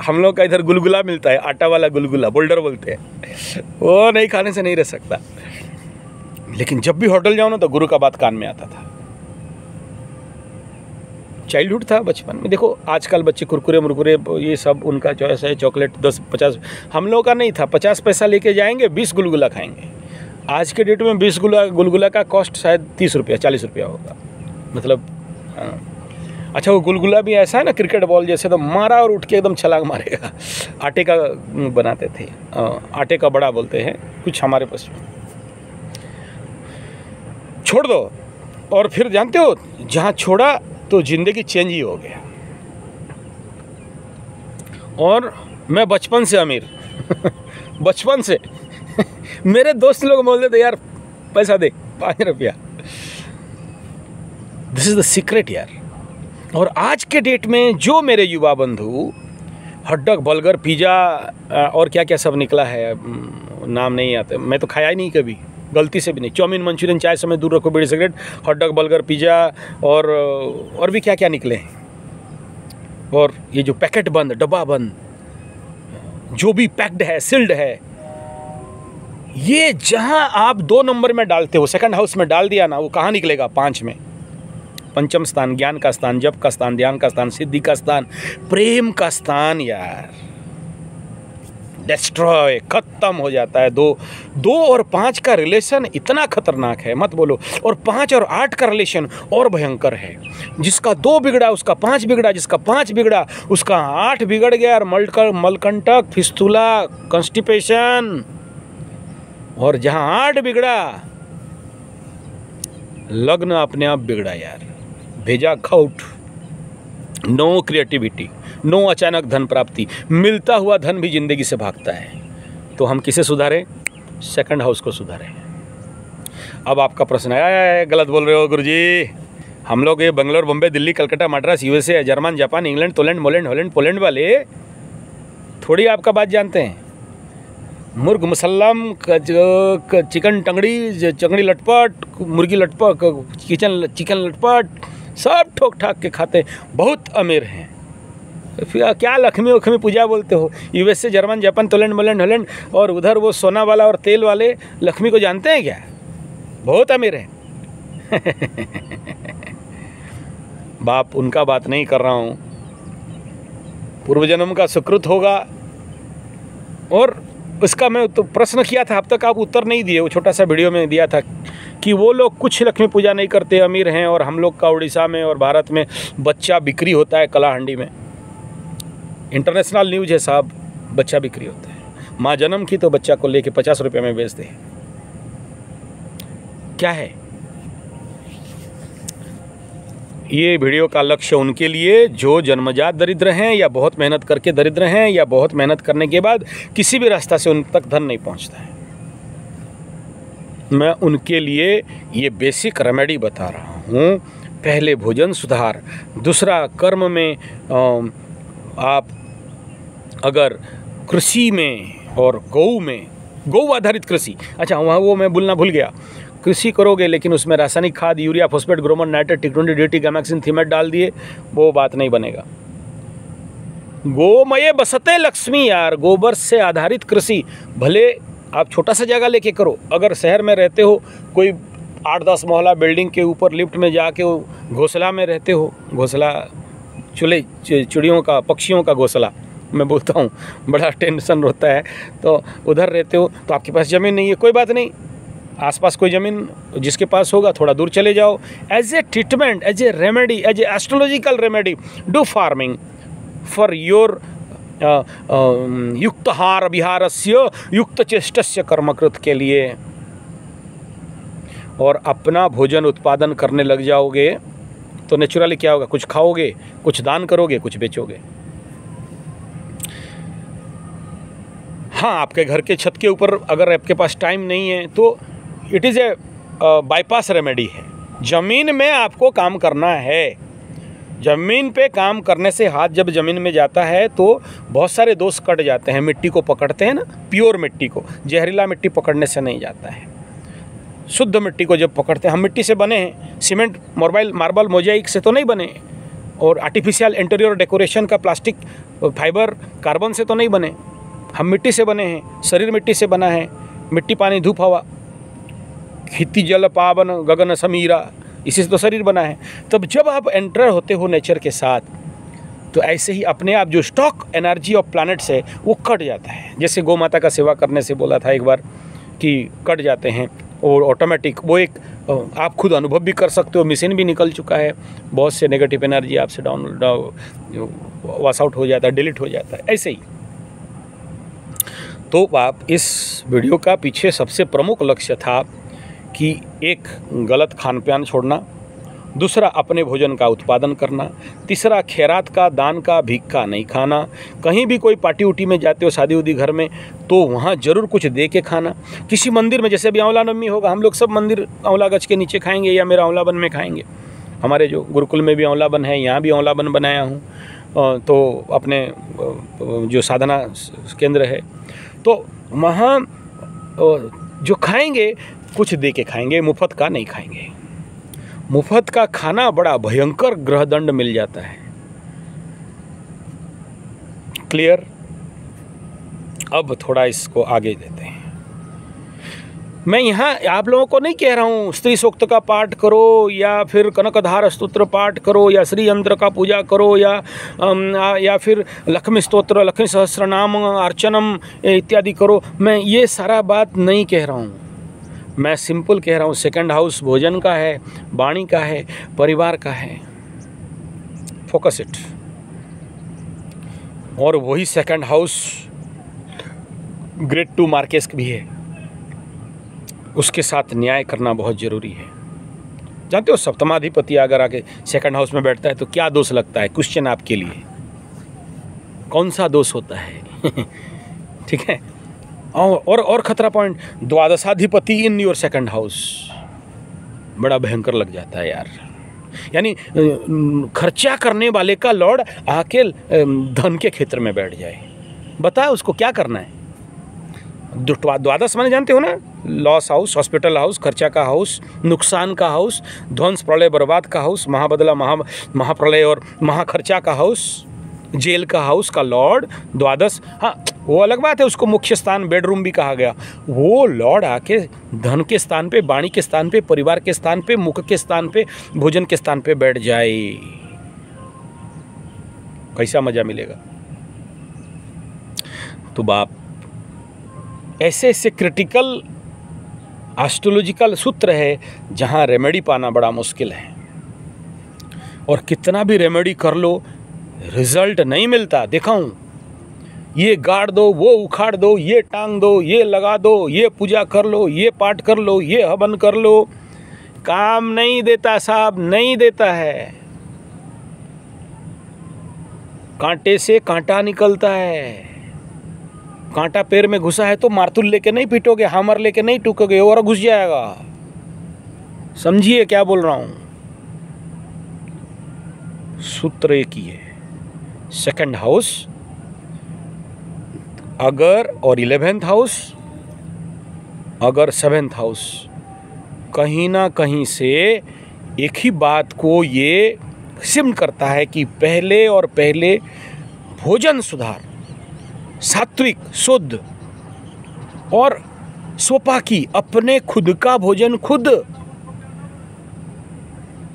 Speaker 1: हम लोग का इधर गुलगुला मिलता है, आटा वाला गुलगुला, बोल्डर बोलते हैं, वो नहीं खाने से नहीं रह सकता। लेकिन जब भी होटल जाओ ना तो गुरु का बात कान में आता था। चाइल्डहुड था बचपन में। देखो आजकल बच्चे कुरकुरे मुरकुरे ये सब उनका चॉइस है, चॉकलेट 10-50, हम लोग का नहीं था, 50 पैसा लेके जाएंगे, 20 गुलगुला खाएंगे। आज के डेट में 20 गुलगुला का कॉस्ट शायद 30 रुपया 40 रुपया होगा, मतलब अच्छा वो गुलगुला भी ऐसा है ना, क्रिकेट बॉल जैसे, तो मारा और उठ के एकदम छलांग मारेगा। आटे का बनाते थे, आटे का बड़ा बोलते हैं कुछ हमारे पास। छोड़ दो, और फिर जानते हो जहाँ छोड़ा तो जिंदगी चेंज ही हो गया। और मैं बचपन से अमीर बचपन से मेरे दोस्त लोग बोलते थे यार पैसा दे 5 रुपया, दिस इज द सीक्रेट यार। और आज के डेट में जो मेरे युवा बंधु हॉटडॉग, बर्गर, पिज़्ज़ा और क्या क्या सब निकला है, नाम नहीं आते, मैं तो खाया ही नहीं कभी, गलती से भी नहीं। चाउमीन, मंचूरियन, चाय समय दूर रखो, बीड़ी सिगरेट, हॉटडॉग, बर्गर, पिज़्ज़ा और भी क्या क्या निकले हैं। और ये जो पैकेट बंद, डब्बा बंद, जो भी पैक्ड है, सील्ड है, ये जहां आप 2 नंबर में डालते हो, सेकंड हाउस में डाल दिया ना, वो कहाँ निकलेगा? 5 में। पंचम स्थान, ज्ञान का स्थान, जप का स्थान, ध्यान का स्थान, सिद्धि का स्थान, प्रेम का स्थान यार, डिस्ट्रॉय, खत्म हो जाता है। 2 और 5 का रिलेशन इतना खतरनाक है, मत बोलो। और 5 और 8 का रिलेशन और भयंकर है। जिसका 2 बिगड़ा उसका 5 बिगड़ा, जिसका 5 बिगड़ा उसका 8 बिगड़ गया। और मलकंटक, फिस्तुला, कॉन्स्टिपेशन। और जहां 8 बिगड़ा, लग्न अपने आप बिगड़ा यार। भेजा खाउट, नो क्रिएटिविटी, नो अचानक धन प्राप्ति, मिलता हुआ धन भी जिंदगी से भागता है। तो हम किसे सुधारें? सेकंड हाउस को सुधारें। अब आपका प्रश्न है, गलत बोल रहे हो गुरुजी, हम लोग ये Bangalore, Bombay, Delhi, Calcutta, Madras, USA, German, Japan, England, तोलैंड, मोलैंड, हॉलैंड, पोलैंड वाले थोड़ी आपका बात जानते हैं। मुर्ग मुसल्लम, चिकन टंगड़ी लटपट, मुर्गी लटपट, चिकन लटपट, सब ठोक ठाक के खाते, बहुत अमीर हैं। फिर क्या लक्ष्मी पूजा बोलते हो? यूएसए, जर्मन, जापान, तोलैंड, मोलैंड, हॉलैंड और उधर वो सोना वाला और तेल वाले लक्ष्मी को जानते हैं क्या? बहुत अमीर हैं। बाप उनका बात नहीं कर रहा हूँ, पूर्व जन्म का सुकृत होगा। और उसका मैं तो प्रश्न किया था, अब तक आप उत्तर नहीं दिए। वो छोटा सा वीडियो में दिया था कि वो लोग कुछ लक्ष्मी पूजा नहीं करते, अमीर हैं, और हम लोग का उड़ीसा में और भारत में बच्चा बिक्री होता है कलाहंडी में। इंटरनेशनल न्यूज़ है साहब, बच्चा बिक्री होता है। माँ जन्म की तो बच्चा को लेके 50 रुपये में बेचते हैं। क्या है ये वीडियो का लक्ष्य? उनके लिए जो जन्मजात दरिद्र हैं, या बहुत मेहनत करके दरिद्र हैं, या बहुत मेहनत करने के बाद किसी भी रास्ता से उन तक धन नहीं पहुंचता है। मैं उनके लिए ये बेसिक रेमेडी बता रहा हूँ। पहले भोजन सुधार, दूसरा कर्म में आप अगर कृषि में और गौ आधारित कृषि, अच्छा वहाँ वो मैं बोलना भूल गया, कृषि करोगे लेकिन उसमें रासायनिक खाद, यूरिया, फॉस्फेट, ग्रोमर, नाइट्रेट, टिक20, डीटी, गैमेक्सिन, थीमेट डाल दिए, वो बात नहीं बनेगा। गोमय बसते लक्ष्मी यार, गोबर से आधारित कृषि। भले आप छोटा सा जगह लेके करो, अगर शहर में रहते हो, कोई 8-10 मोहल्ला बिल्डिंग के ऊपर लिफ्ट में जाके घोंसला में रहते हो, घोंसला चिड़ियों का, पक्षियों का घोंसला मैं बोलता हूँ, बड़ा टेंशन होता है, तो उधर रहते हो, तो आपके पास ज़मीन नहीं है, कोई बात नहीं, आसपास कोई ज़मीन जिसके पास होगा थोड़ा दूर चले जाओ। As a treatment, as a remedy, as a astrological remedy, do farming for your युक्तहार विहारस्य युक्त चेष्टस्य कर्मकृत के लिए, और अपना भोजन उत्पादन करने लग जाओगे तो नेचुरली क्या होगा? कुछ खाओगे, कुछ दान करोगे, कुछ बेचोगे। हाँ, आपके घर के छत के ऊपर अगर आपके पास टाइम नहीं है तो it is a bypass remedy है। ज़मीन में आपको काम करना है। ज़मीन पे काम करने से हाथ जब ज़मीन में जाता है तो बहुत सारे दोष कट जाते हैं। मिट्टी को पकड़ते हैं ना, प्योर मिट्टी को, जहरीला मिट्टी पकड़ने से नहीं जाता है। शुद्ध मिट्टी को जब पकड़ते हैं, हम मिट्टी से बने हैं, सीमेंट, मार्बल, मोजाइक से तो नहीं बने, और आर्टिफिशियल इंटीरियर डेकोरेशन का प्लास्टिक, फाइबर, कार्बन से तो नहीं बने। हम मिट्टी से बने हैं, शरीर मिट्टी से बना है। मिट्टी, पानी, धूप, हवा, खेती, जल, पावन, गगन, समीरा, इसी से तो शरीर बना है। तब जब आप एंटर होते हो नेचर के साथ, तो ऐसे ही अपने आप जो स्टॉक एनर्जी ऑफ प्लैनेट्स है वो कट जाता है। जैसे गौ माता का सेवा करने से बोला था एक बार कि कट जाते हैं, और ऑटोमेटिक वो एक आप खुद अनुभव भी कर सकते हो। मिशन भी निकल चुका है, बहुत से नेगेटिव एनर्जी आपसे वॉश आउट हो जाता है, डिलीट हो जाता है। ऐसे ही तो आप इस वीडियो का पीछे सबसे प्रमुख लक्ष्य था कि एक गलत खान पान छोड़ना, दूसरा अपने भोजन का उत्पादन करना, तीसरा खैरात का, दान का, भीख का नहीं खाना। कहीं भी कोई पार्टी उटी में जाते हो, शादी उदी घर में, तो वहाँ ज़रूर कुछ दे के खाना। किसी मंदिर में, जैसे अभी आंवला नवमी होगा, हम लोग सब मंदिर आंवला गज के नीचे खाएंगे या मेरा आंवला बन में खाएंगे। हमारे जो गुरुकुल में भी आंवला बन है, यहाँ भी आंवला बन बनाया हूँ, तो अपने जो साधना केंद्र है, तो वहाँ जो खाएंगे कुछ दे के खाएंगे, मुफ्त का नहीं खाएंगे। मुफ्त का खाना बड़ा भयंकर ग्रहदंड मिल जाता है। क्लियर? अब थोड़ा इसको आगे देते हैं। मैं यहाँ आप लोगों को नहीं कह रहा हूँ स्त्री सूक्त का पाठ करो, या फिर कनकधार स्तोत्र पाठ करो, या श्री यंत्र का पूजा करो, या फिर लक्ष्मी स्तोत्र, लक्ष्मी सहस्रनाम, अर्चनम इत्यादि करो। मैं ये सारा बात नहीं कह रहा हूँ। मैं सिंपल कह रहा हूँ, सेकंड हाउस भोजन का है, वाणी का है, परिवार का है। Focus it. और वही सेकंड हाउस ग्रेड 2 मार्केस भी है, उसके साथ न्याय करना बहुत ज़रूरी है। जानते हो सप्तमाधिपति अगर आके सेकंड हाउस में बैठता है तो क्या दोष लगता है? क्वेश्चन आपके लिए, कौन सा दोष होता है? ठीक है। और खतरा पॉइंट, द्वादशाधिपति इन योर सेकंड हाउस, बड़ा भयंकर लग जाता है यार। यानी खर्चा करने वाले का लॉर्ड आके धन के क्षेत्र में बैठ जाए, बताए उसको क्या करना है? द्वादश माने जानते हो ना, लॉस हाउस, हॉस्पिटल हाउस, खर्चा का हाउस, नुकसान का हाउस, ध्वंस प्रलय बर्बाद का हाउस, महाबदला महाप्रलय और महाखर्चा का हाउस, जेल का हाउस का लॉर्ड द्वादश। हाँ, वो अलग बात है, उसको मुख्य स्थान बेडरूम भी कहा गया। वो लॉर्ड आके धन के स्थान पे, वाणी के स्थान पे, परिवार के स्थान पे, मुख के स्थान पे, भोजन के स्थान पे बैठ जाए, कैसा मजा मिलेगा? तो बाप, ऐसे ऐसे क्रिटिकल एस्ट्रोलॉजिकल सूत्र है जहां रेमेडी पाना बड़ा मुश्किल है, और कितना भी रेमेडी कर लो रिजल्ट नहीं मिलता। दिखाऊं, ये गाड़ दो, वो उखाड़ दो, ये टांग दो, ये लगा दो, ये पूजा कर लो, ये पाठ कर लो, ये हवन कर लो, काम नहीं देता साहब, नहीं देता है। कांटे से कांटा निकलता है। कांटा पैर में घुसा है तो मारतुल लेके नहीं पीटोगे, हैमर लेके नहीं टूकोगे, और घुस जाएगा। समझिए क्या बोल रहा हूं। सूत्र एक ही है, सेकंड हाउस अगर, और 11th हाउस अगर 7th हाउस, कहीं ना कहीं से एक ही बात को ये सिम करता है कि पहले और पहले भोजन सुधार, सात्विक, शुद्ध और स्वपाकी, अपने खुद का भोजन खुद,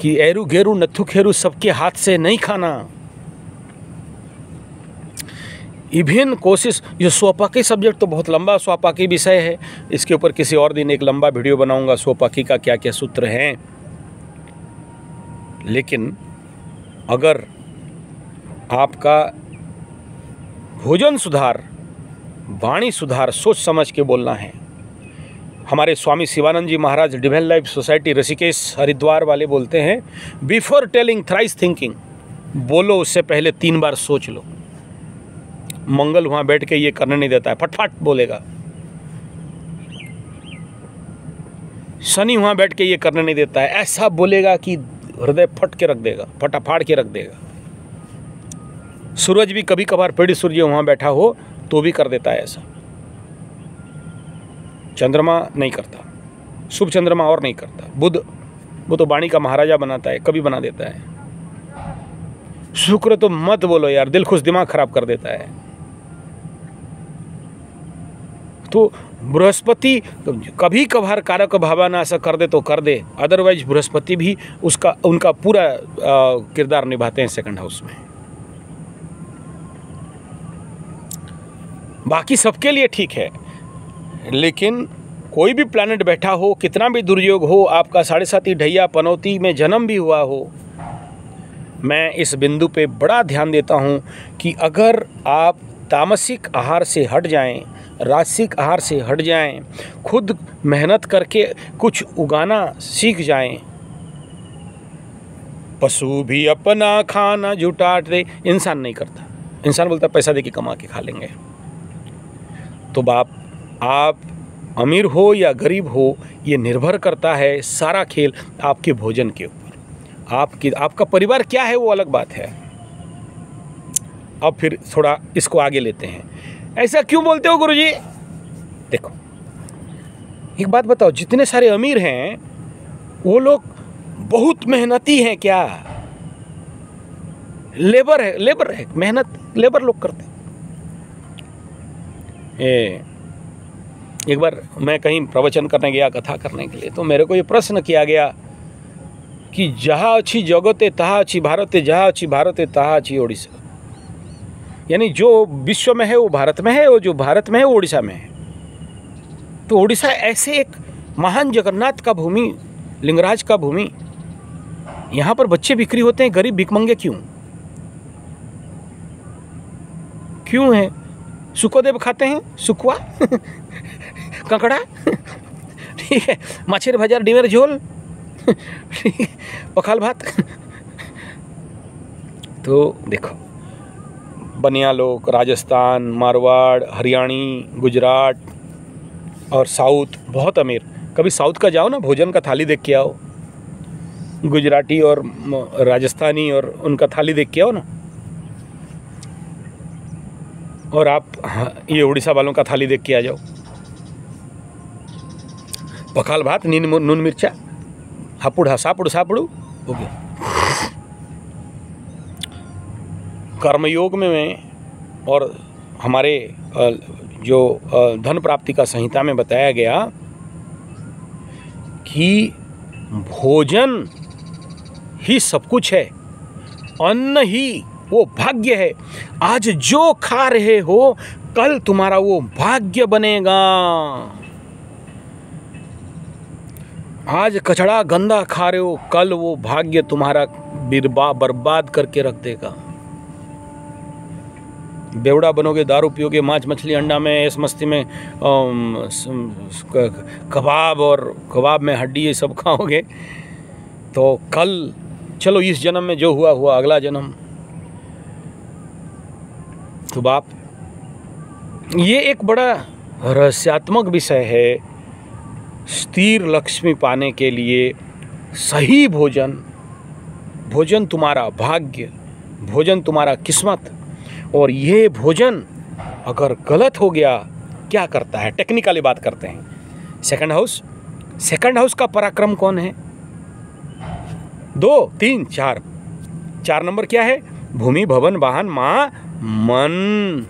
Speaker 1: कि एरू घेरू नथु खेरू सबके हाथ से नहीं खाना। इवन कोशिश, ये स्वपाकी सब्जेक्ट तो बहुत लंबा स्वपाकी विषय है, इसके ऊपर किसी और दिन एक लंबा वीडियो बनाऊंगा, स्वपाकी का क्या क्या सूत्र हैं। लेकिन अगर आपका भोजन सुधार, वाणी सुधार, सोच समझ के बोलना है। हमारे Swami Shivanand ji Maharaj Divine Life Society Rishikesh Haridwar वाले बोलते हैं, बिफोर टेलिंग थ्राइस थिंकिंग, बोलो उससे पहले 3 बार सोच लो। मंगल वहां बैठ के ये करने नहीं देता है, फटफट बोलेगा। शनि वहां बैठ के ये करने नहीं देता है, ऐसा बोलेगा कि हृदय फट के रख देगा, फटाफाड़ के रख देगा। सूरज भी कभी कभार पेड़ी सूर्य वहां बैठा हो तो भी कर देता है ऐसा। चंद्रमा नहीं करता, शुभ चंद्रमा और नहीं करता। बुध, वो तो वाणी का महाराजा बनाता है, कभी बना देता है। शुक्र तो मत बोलो यार, दिल खुश, दिमाग खराब कर देता है। तो बृहस्पति कभी कभार कारक भावानाश कर दे तो कर दे, अदरवाइज बृहस्पति भी उनका पूरा किरदार निभाते हैं सेकंड हाउस में। बाकी सबके लिए ठीक है, लेकिन कोई भी प्लैनेट बैठा हो, कितना भी दुर्योग हो, आपका 7.5 ढैया पनौती में जन्म भी हुआ हो, मैं इस बिंदु पे बड़ा ध्यान देता हूँ कि अगर आप तामसिक आहार से हट जाएं, राजसिक आहार से हट जाएं, खुद मेहनत करके कुछ उगाना सीख जाएं। पशु भी अपना खाना जुटाट दे, इंसान नहीं करता। इंसान बोलता पैसा दे के कमा के खा लेंगे। तो बाप, आप अमीर हो या गरीब हो, ये निर्भर करता है सारा खेल आपके भोजन के ऊपर। आपका परिवार क्या है वो अलग बात है। अब फिर थोड़ा इसको आगे लेते हैं। ऐसा क्यों बोलते हो गुरुजी? देखो, एक बात बताओ, जितने सारे अमीर हैं वो लोग बहुत मेहनती हैं क्या? लेबर है, मेहनत लेबर लोग करते हैं। एक बार मैं कहीं प्रवचन करने गया, कथा करने के लिए, तो मेरे को ये प्रश्न किया गया कि जहाँ अच्छी जगते तहाँ अच्छी भारते, जहाँ अच्छी भारते तहाँ अच्छी ओडिशा। यानी जो विश्व में है वो भारत में है, और जो भारत में है वो ओडिशा में है। तो ओडिशा ऐसे एक महान जगन्नाथ का भूमि, लिंगराज का भूमि, यहाँ पर बच्चे बिक्री होते हैं, गरीब भिखमंगे क्यों हैं? सुकोदेव खाते हैं, सुकुआ कंकड़ा, ठीक है, माछेर भाजार, डिमेर झोल, पखाल भात। तो देखो, बनिया लोग राजस्थान, मारवाड़, हरियाणी, गुजरात और साउथ बहुत अमीर। कभी साउथ का जाओ ना, भोजन का थाली देख के आओ, गुजराती और राजस्थानी और उनका थाली देख के आओ ना। और आप ये उड़ीसा वालों का थाली देख के आ जाओ, पखाल भात, नून मिर्चा, हापुड़ सापुड़ सापुड़ू हो गया। कर्मयोग में और हमारे जो धन प्राप्ति का संहिता में बताया गया कि भोजन ही सब कुछ है, अन्न ही वो भाग्य है। आज जो खा रहे हो कल तुम्हारा वो भाग्य बनेगा। आज कचड़ा गंदा खा रहे हो, कल वो भाग्य तुम्हारा बर्बाद करके रख देगा। बेवड़ा बनोगे, दारू पियोगे, मांस मछली अंडा में इस मस्ती में कबाब में हड्डी ये सब खाओगे तो कल चलो इस जन्म में जो हुआ हुआ, अगला जन्म। तो बाप, ये एक बड़ा रहस्यात्मक विषय है। स्थिर लक्ष्मी पाने के लिए सही भोजन, भोजन तुम्हारा भाग्य, भोजन तुम्हारा किस्मत। और ये भोजन अगर गलत हो गया क्या करता है, टेक्निकली बात करते हैं। सेकंड हाउस का पराक्रम कौन है? 2, 3, 4। 4 नंबर क्या है? भूमि, भवन, वाहन, माँ, मन।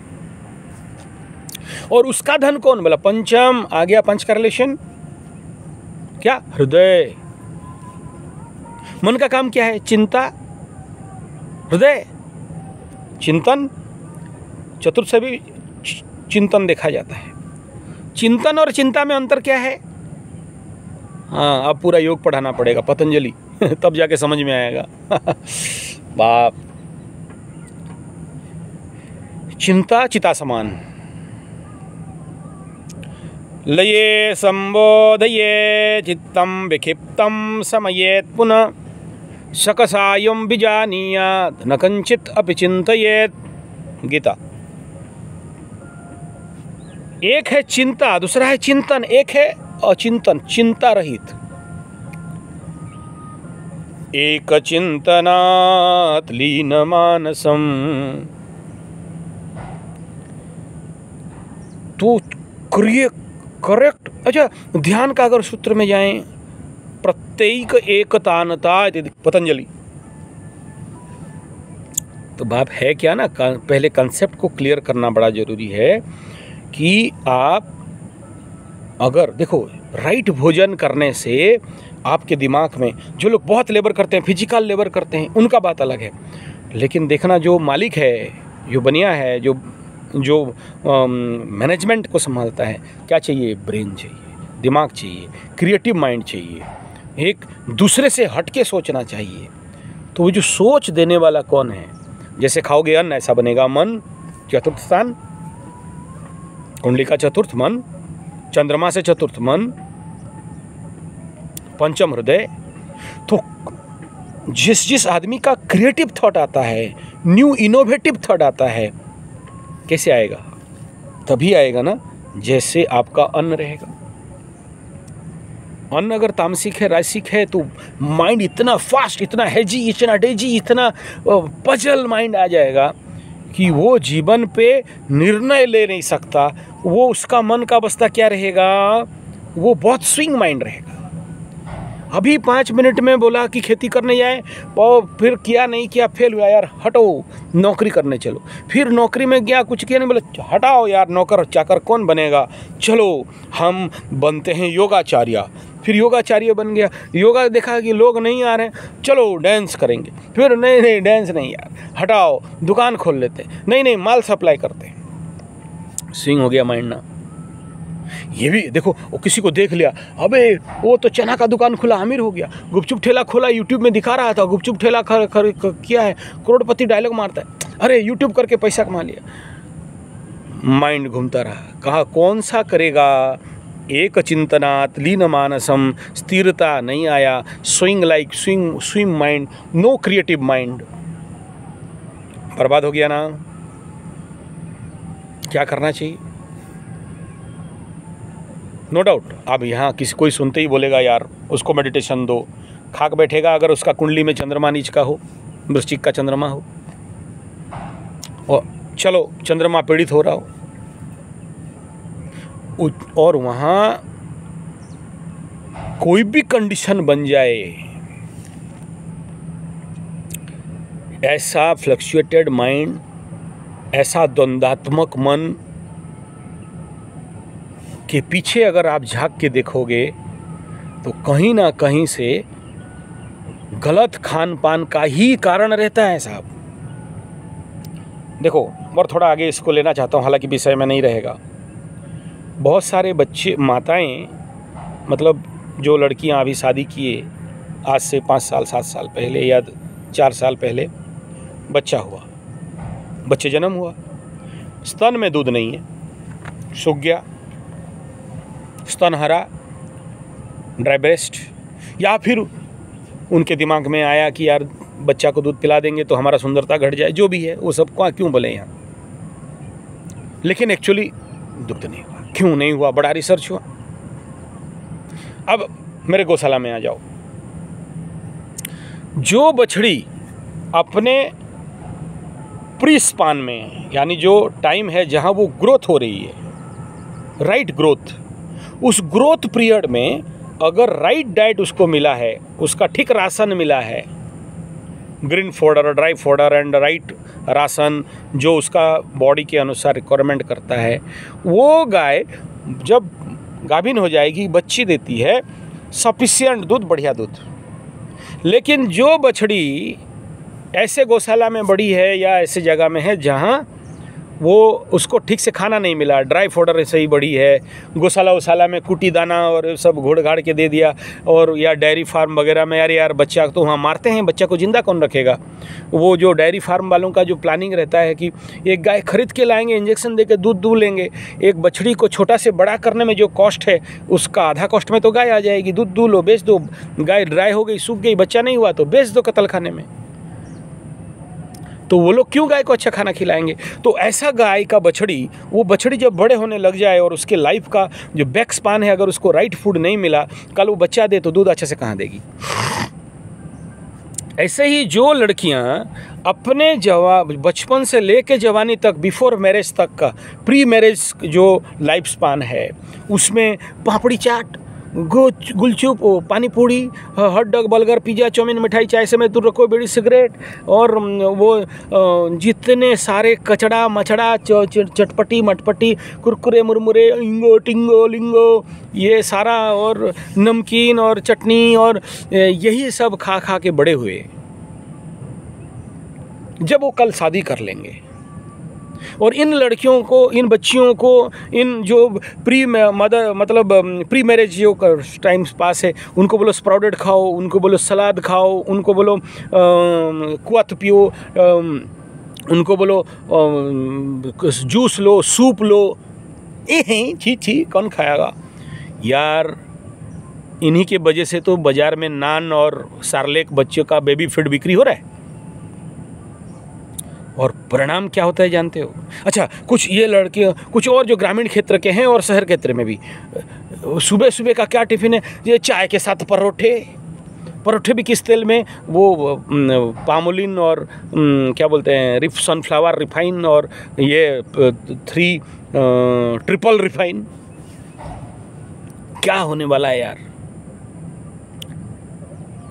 Speaker 1: और उसका धन कौन? बोला पंचम। आ गया पंच का रिलेशन क्या? हृदय। मन का काम क्या है? चिंता, हृदय, चिंतन। चतुर्थ से भी चिंतन देखा जाता है। चिंतन और चिंता में अंतर क्या है? हाँ, अब पूरा योग पढ़ाना पड़ेगा पतंजलि तब जाके समझ में आएगा। बाप, चिंता चिता समान। लये संबोधये चित्तं विक्षिप्तं समयेत् पुनः सकसायं विजानीयात् न कंचित अपि चिंतयेत्। गीता। एक है चिंता, दूसरा है चिंतन, एक है अचिंतन, चिंता रहित। एक चिंतनात् लीन मानसम। तो करेक्ट। अच्छा, ध्यान का अगर सूत्र में जाएं, प्रत्येक एकतानता पतंजलि। तो बाप है क्या ना, पहले कंसेप्ट को क्लियर करना बड़ा जरूरी है कि आप अगर देखो, राइट भोजन करने से आपके दिमाग में, जो लोग बहुत लेबर करते हैं, फिजिकल लेबर करते हैं, उनका बात अलग है। लेकिन देखना, जो मालिक है, जो बनिया है, जो मैनेजमेंट को संभालता है, क्या चाहिए? ब्रेन चाहिए, दिमाग चाहिए, क्रिएटिव माइंड चाहिए, एक दूसरे से हटके सोचना चाहिए। तो वो जो सोच देने वाला कौन है? जैसे खाओगे अन्न ऐसा बनेगा मन। चतुर्थ स्थान, कुंडली का चतुर्थ मन, चंद्रमा से चतुर्थ मन, पंचम हृदय। तो जिस आदमी का क्रिएटिव थॉट आता है, न्यू इनोवेटिव थॉट आता है, कैसे आएगा? तभी आएगा ना जैसे आपका अन्न रहेगा। अन्न अगर तामसिक है, राजसिक है, तो माइंड इतना फास्ट, इतना हेजी, इतना डेजी, इतना पजल माइंड आ जाएगा कि वो जीवन पे निर्णय ले नहीं सकता। वो उसका मन का अवस्था क्या रहेगा? वो बहुत स्विंग माइंड रहेगा। अभी 5 मिनट में बोला कि खेती करने जाए, और फिर किया नहीं किया, फेल हुआ, यार हटो नौकरी करने चलो। फिर नौकरी में गया, कुछ किया नहीं, बोला हटाओ यार, नौकर चाकर कौन बनेगा, चलो हम बनते हैं योगाचार्य। फिर योगाचार्य बन गया, योगा देखा कि लोग नहीं आ रहे हैं, चलो डांस करेंगे। फिर नहीं डांस नहीं यार, हटाओ दुकान खोल लेते, नहीं माल सप्लाई करते। स्विंग हो गया माइंड ना। ये भी देखो, वो किसी को देख लिया, अबे वो तो चना का दुकान खुला, अमीर हो गया। गुपचुप ठेला खोला, यूट्यूब में दिखा रहा था, गुपचुप ठेला किया है, करोड़पति डायलॉग मारता है, अरे यूट्यूब करके पैसा कमा लिया। माइंड घूमता रहा, कहा कौन सा करेगा, एक चिंतनात् लीन मानसम, स्थिरता नहीं आया, swing mind, no creative mind, बर्बाद हो गया ना। क्या करना चाहिए? नो डाउट अब यहाँ कोई सुनते ही बोलेगा यार उसको मेडिटेशन दो, खाक बैठेगा अगर उसका कुंडली में चंद्रमा नीच का हो, वृश्चिक का चंद्रमा हो, और चलो चंद्रमा पीड़ित हो रहा हो, और वहाँ कोई भी कंडीशन बन जाए, ऐसा फ्लक्चुएटेड माइंड, ऐसा द्वंद्वात्मक मन के पीछे अगर आप झांक के देखोगे तो कहीं ना कहीं से गलत खान पान का ही कारण रहता है साहब। देखो और थोड़ा आगे इसको लेना चाहता हूँ, हालांकि विषय में नहीं रहेगा। बहुत सारे बच्चे, माताएं, मतलब जो लड़कियां अभी शादी किए आज से 5 साल 7 साल पहले या 4 साल पहले, बच्चा हुआ, बच्चे जन्म हुआ, स्तन में दूध नहीं है, सूख गया, स्तन हरा, ड्राई ब्रेस्ट, या फिर उनके दिमाग में आया कि यार बच्चा को दूध पिला देंगे तो हमारा सुंदरता घट जाए, जो भी है वो सब क्यों बोले यहाँ, लेकिन एक्चुअली दुग्ध नहीं हुआ। क्यों नहीं हुआ? बड़ा रिसर्च हुआ। अब मेरे गौशाला में आ जाओ, जो बछड़ी अपने प्री स्पान में, यानी जो टाइम है जहां वो ग्रोथ हो रही है, राइट ग्रोथ, उस ग्रोथ पीरियड में अगर राइट डाइट उसको मिला है, उसका ठीक राशन मिला है, green fodder, dry fodder and right ration जो उसका बॉडी के अनुसार रिक्वायरमेंट करता है, वो गाय जब गाभिन हो जाएगी, बच्ची देती है, सफिशिएंट दूध, बढ़िया दूध। लेकिन जो बछड़ी ऐसे गौशाला में बड़ी है या ऐसे जगह में है जहाँ वो उसको ठीक से खाना नहीं मिला, ड्राई फोडर ऐसे ही बड़ी है, गौशाला में कुटी दाना और सब घोड़ घाड़ के दे दिया, और या डेयरी फार्म वगैरह में यार बच्चा तो वहाँ मारते हैं, बच्चा को जिंदा कौन रखेगा। वो जो डेयरी फार्म वालों का जो प्लानिंग रहता है कि एक गाय खरीद के लाएंगे, इंजेक्शन दे के दूध लेंगे, एक बछड़ी को छोटा से बड़ा करने में जो कॉस्ट है उसका आधा कॉस्ट में तो गाय आ जाएगी, दूध लो, बेच दो, गाय ड्राई हो गई, सूख गई, बच्चा नहीं हुआ तो बेच दो कत्ल खाने में। तो वो लोग क्यों गाय को अच्छा खाना खिलाएंगे? तो ऐसा गाय का बछड़ी, वो बछड़ी जब बड़े होने लग जाए और उसके लाइफ का जो बैक स्पान है, अगर उसको राइट फूड नहीं मिला, कल वो बच्चा दे तो दूध अच्छे से कहाँ देगी। ऐसे ही जो लड़कियां अपने बचपन से लेके जवानी तक, बिफोर मैरिज तक का, प्री मैरिज जो लाइफ स्पान है, उसमें papdi chaat, gupchup, pani puri, hot dog, burger, pizza, chowmein, मिठाई, चाय समेत रखो, बीड़ी, सिगरेट, और वो जितने सारे कचड़ा मचड़ा, चटपटी मटपटी, कुरकुरे मुरमुरे, इंगो टिंगो लिंगो, ये सारा, और नमकीन और चटनी, और यही सब खा खा के बड़े हुए। जब वो कल शादी कर लेंगे, और इन लड़कियों को, इन बच्चियों को, इन जो प्री मैरिज जो टाइम पास है, उनको बोलो स्प्राउटेड खाओ, उनको बोलो सलाद खाओ, उनको बोलो कुआत पियो, उनको बोलो जूस लो, सूप लो, छी कौन खाएगा यार। इन्हीं के वजह से तो बाज़ार में नान और सार्लेक बच्चों का बेबी फीड बिक्री हो रहा है। और परिणाम क्या होता है जानते हो? अच्छा, कुछ ये लड़के, कुछ और जो ग्रामीण क्षेत्र के हैं और शहर क्षेत्र में भी, सुबह सुबह का क्या टिफ़िन है? ये चाय के साथ परोठे भी किस तेल में? वो पामोलिन और क्या बोलते हैं, सनफ्लावर रिफाइन, और ये 3 ट्रिपल रिफाइन। क्या होने वाला है यार।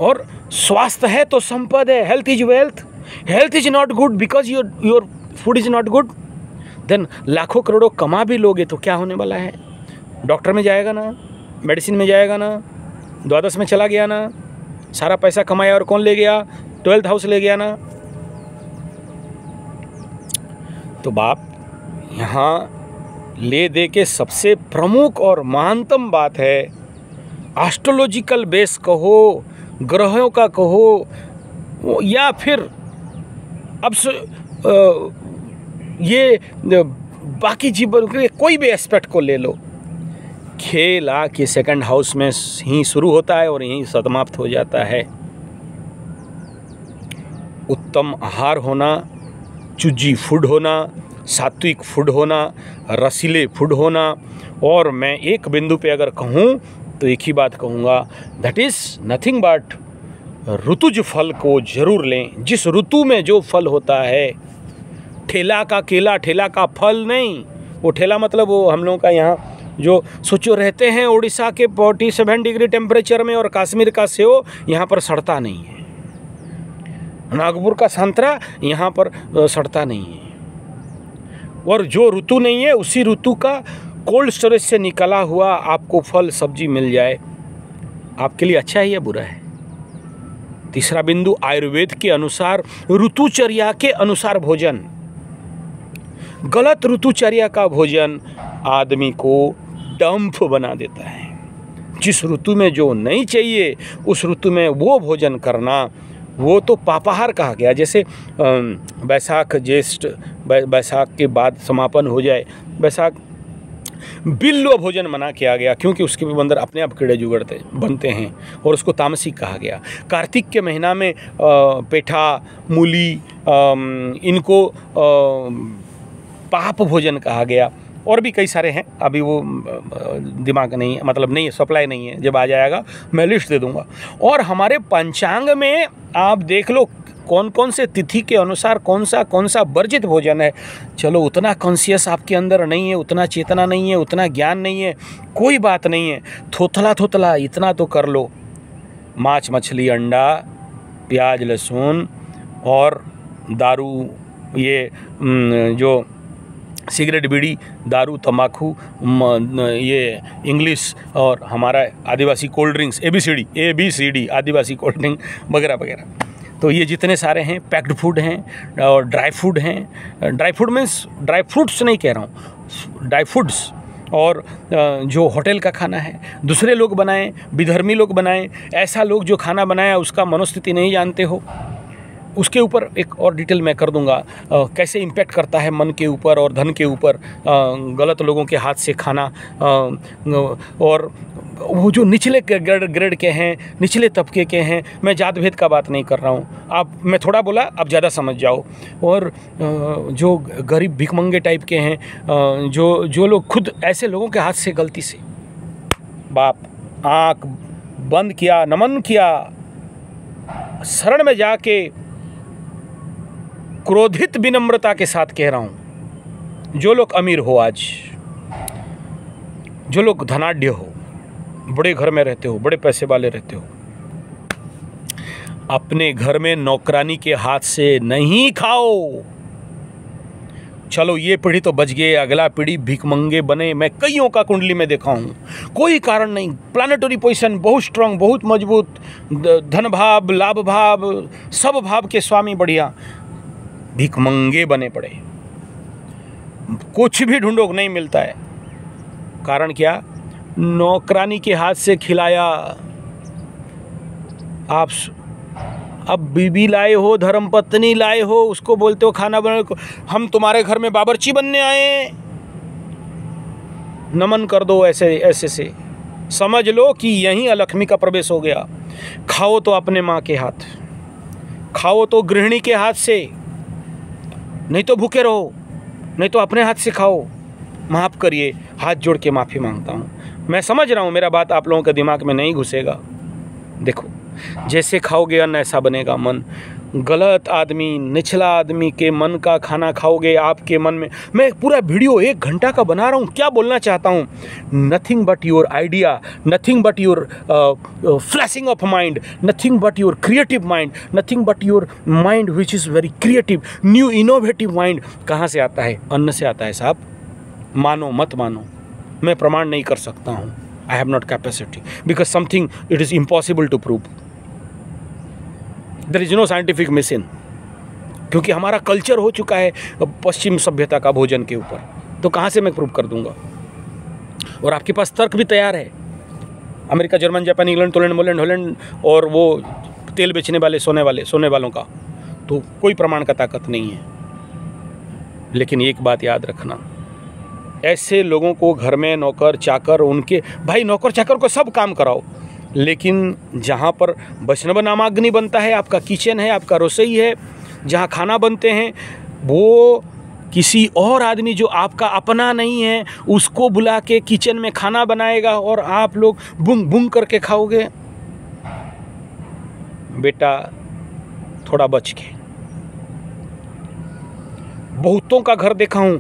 Speaker 1: और स्वास्थ्य है तो संपद है, health is wealth. Health is not good because your food is not good, then लाखों करोड़ों कमा भी लोगे तो क्या होने वाला है? डॉक्टर में जाएगा ना, मेडिसिन में जाएगा ना, द्वादश में चला गया ना, सारा पैसा कमाया और कौन ले गया? 12th हाउस ले गया ना। तो बाप यहाँ ले दे के सबसे प्रमुख और महानतम बात है, एस्ट्रोलॉजिकल बेस कहो, ग्रहों का कहो, या फिर अब ये बाकी जीवन के कोई भी एस्पेक्ट को ले लो, खेल आके सेकंड हाउस में ही शुरू होता है और यहीं समाप्त हो जाता है। उत्तम आहार होना, चुजी फूड होना, सात्विक फूड होना, रसीले फूड होना, और मैं एक बिंदु पे अगर कहूँ तो एक ही बात कहूँगा, that is nothing but Rituj फल को जरूर लें। जिस ऋतु में जो फल होता है, ठेला का केला, ठेला का फल नहीं। वो ठेला मतलब वो हम लोगों का यहाँ जो सोचो रहते हैं उड़ीसा के 47 डिग्री टेम्परेचर में, और कश्मीर का सेव यहाँ पर सड़ता नहीं है, नागपुर का संतरा यहाँ पर सड़ता नहीं है। और जो ऋतु नहीं है उसी ऋतु का कोल्ड स्टोरेज से निकला हुआ आपको फल सब्जी मिल जाए, आपके लिए अच्छा है या बुरा है? तीसरा बिंदु, आयुर्वेद के अनुसार ऋतुचर्या के अनुसार भोजन। गलत ऋतुचर्या का भोजन आदमी को डंफ बना देता है। जिस ऋतु में जो नहीं चाहिए उस ऋतु में वो भोजन करना, वो तो पापाहार कहा गया। जैसे बैसाख ज्येष्ठ, बैसाख के बाद समापन हो जाए, बैसाख बिल्व भोजन मना किया गया, क्योंकि उसके अंदर अपने आप कीड़े जुगड़ते बनते हैं और उसको तामसिक कहा गया। कार्तिक के महीना में पेठा, मूली, इनको पाप भोजन कहा गया, और भी कई सारे हैं, अभी वो दिमाग नहीं है, मतलब नहीं है, सप्लाई नहीं है, जब आ जाएगा मैं लिस्ट दे दूंगा। और हमारे पंचांग में आप देख लो कौन कौन से तिथि के अनुसार कौन सा वर्जित भोजन है। चलो, उतना कॉन्शियस आपके अंदर नहीं है, उतना चेतना नहीं है, उतना ज्ञान नहीं है, कोई बात नहीं है, थोथला इतना तो कर लो। मांस, मछली, अंडा, प्याज, लहसुन और दारू, ये जो सिगरेट, बीड़ी, दारू, तम्बाकू, ये इंग्लिश और हमारा आदिवासी कोल्ड ड्रिंक्स, ABCD आदिवासी कोल्ड ड्रिंक वगैरह वगैरह, तो ये जितने सारे हैं पैक्ड फूड हैं और ड्राई फूड हैं। Dry food means dry fruits नहीं कह रहा हूँ, ड्राई फूड्स। और जो होटल का खाना है दूसरे लोग बनाएं, विधर्मी लोग बनाएं, ऐसा लोग जो खाना बनाया उसका मनोस्थिति नहीं जानते हो, उसके ऊपर एक और डिटेल मैं कर दूंगा, कैसे इम्पैक्ट करता है मन के ऊपर और धन के ऊपर गलत लोगों के हाथ से खाना। और वो जो निचले ग्रेड के हैं, निचले तबके के हैं, मैं जात भेद का बात नहीं कर रहा हूँ, आप, मैं थोड़ा बोला आप ज़्यादा समझ जाओ। और जो गरीब भिखमंगे टाइप के हैं, जो लोग खुद ऐसे लोगों के हाथ से गलती से बाप आँख बंद किया, नमन किया, शरण में जाके क्रोधित विनम्रता के साथ कह रहा हूं, जो लोग अमीर हो, आज जो लोग धनाढ्य हो, बड़े घर में रहते हो, बड़े पैसे वाले रहते हो, अपने घर में नौकरानी के हाथ से नहीं खाओ। चलो, ये पीढ़ी तो बच गए, अगला पीढ़ी भिखमंगे बने। मैं कईयों का कुंडली में देखा हूँ, कोई कारण नहीं, प्लानेटरी पोजीशन बहुत स्ट्रांग, बहुत मजबूत, धन भाव, लाभ भाव, सब भाव के स्वामी, बढ़िया, भिखमंगे बने पड़े। कुछ भी ढूंढो नहीं मिलता है। कारण क्या? नौकरानी के हाथ से खिलाया। आप अब बीबी लाए हो, धर्मपत्नी लाए हो, उसको बोलते हो खाना बनाने को, हम तुम्हारे घर में बावर्ची बनने आए, नमन कर दो। ऐसे से समझ लो कि यहीं अलक्ष्मी का प्रवेश हो गया। खाओ तो अपने माँ के हाथ, खाओ तो गृहिणी के हाथ से, नहीं तो भूखे रहो, नहीं तो अपने हाथ से खाओ। माफ़ करिए, हाथ जोड़ के माफ़ी मांगता हूँ। मैं समझ रहा हूँ मेरा बात आप लोगों के दिमाग में नहीं घुसेगा। देखो, जैसे खाओगे अन्न ऐसा बनेगा मन। गलत आदमी, निचला आदमी के मन का खाना खाओगे, आपके मन में, मैं पूरा वीडियो 1 घंटा का बना रहा हूँ, क्या बोलना चाहता हूँ? Nothing but your idea, nothing but your flashing of mind, nothing but your creative mind, nothing but your mind which is very creative, new innovative mind. कहाँ से आता है? अन्न से आता है साहब। मानो मत मानो, मैं प्रमाण नहीं कर सकता हूँ। I have not capacity because something it is impossible to prove. There is no scientific mission, क्योंकि हमारा कल्चर हो चुका है पश्चिम सभ्यता का भोजन के ऊपर। तो कहाँ से मैं प्रूव कर दूंगा? और आपके पास तर्क भी तैयार है, America, German, Japan, England, Poland, Holland और वो तेल बेचने वाले सोने वालों का, तो कोई प्रमाण का ताकत नहीं है। लेकिन एक बात याद रखना, ऐसे लोगों को घर में नौकर चाकर, उनके भाई नौकर चाकर को सब काम कराओ, लेकिन जहाँ पर वैष्णव नामाग्नि बनता है, आपका किचन है, आपका रसोई है, जहाँ खाना बनते हैं, वो किसी और आदमी जो आपका अपना नहीं है उसको बुला के किचन में खाना बनाएगा और आप लोग बुंग बुंग करके खाओगे। बेटा थोड़ा बच के। बहुतों का घर देखा हूँ,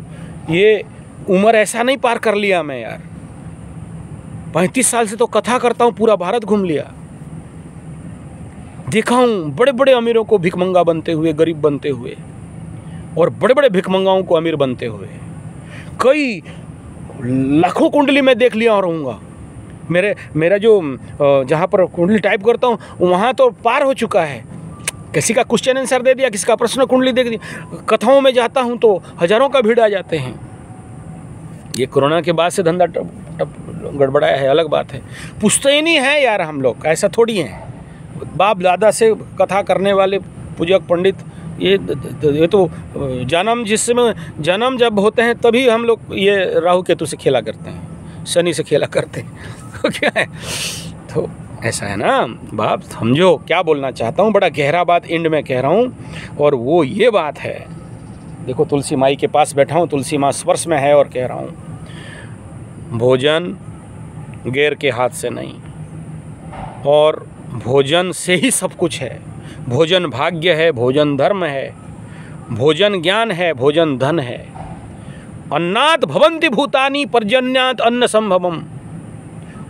Speaker 1: ये उम्र ऐसा नहीं पार कर लिया मैं यार, 35 साल से तो कथा करता हूँ, पूरा भारत घूम लिया। देखा हूँ बड़े बड़े अमीरों को भिखमंगा बनते हुए, गरीब बनते हुए, और बड़े बड़े भिखमंगाओं को अमीर बनते हुए। कई लाखों कुंडली में देख लिया और रहूँगा। मेरा जो जहाँ पर कुंडली टाइप करता हूँ वहाँ तो पार हो चुका है। किसी का क्वेश्चन आंसर दे दिया, किसी का प्रश्न कुंडली देख दिया। कथाओं में जाता हूँ तो हजारों का भीड़ आ जाते हैं। ये कोरोना के बाद से धंधा गड़बड़ाया है, अलग बात है। पुश्तैनी है यार हम लोग, ऐसा थोड़ी हैं। बाप दादा से कथा करने वाले पूजक पंडित, ये तो जन्म जब होते हैं तभी हम लोग ये राहु केतु से खेला करते हैं, शनि से खेला करते हैं। तो क्या है, तो ऐसा है ना बाप, समझो क्या बोलना चाहता हूँ। बड़ा गहरा बात एंड में कह रहा हूँ, और वो ये बात है, देखो तुलसी माई के पास बैठा हूँ, तुलसी माँ स्पर्श में है, और कह रहा हूँ भोजन गैर के हाथ से नहीं, और भोजन से ही सब कुछ है। भोजन भाग्य है, भोजन धर्म है, भोजन ज्ञान है, भोजन धन है। अन्नात् भवन्ति भूतानि पर्जन्यात् अन्न संभवम,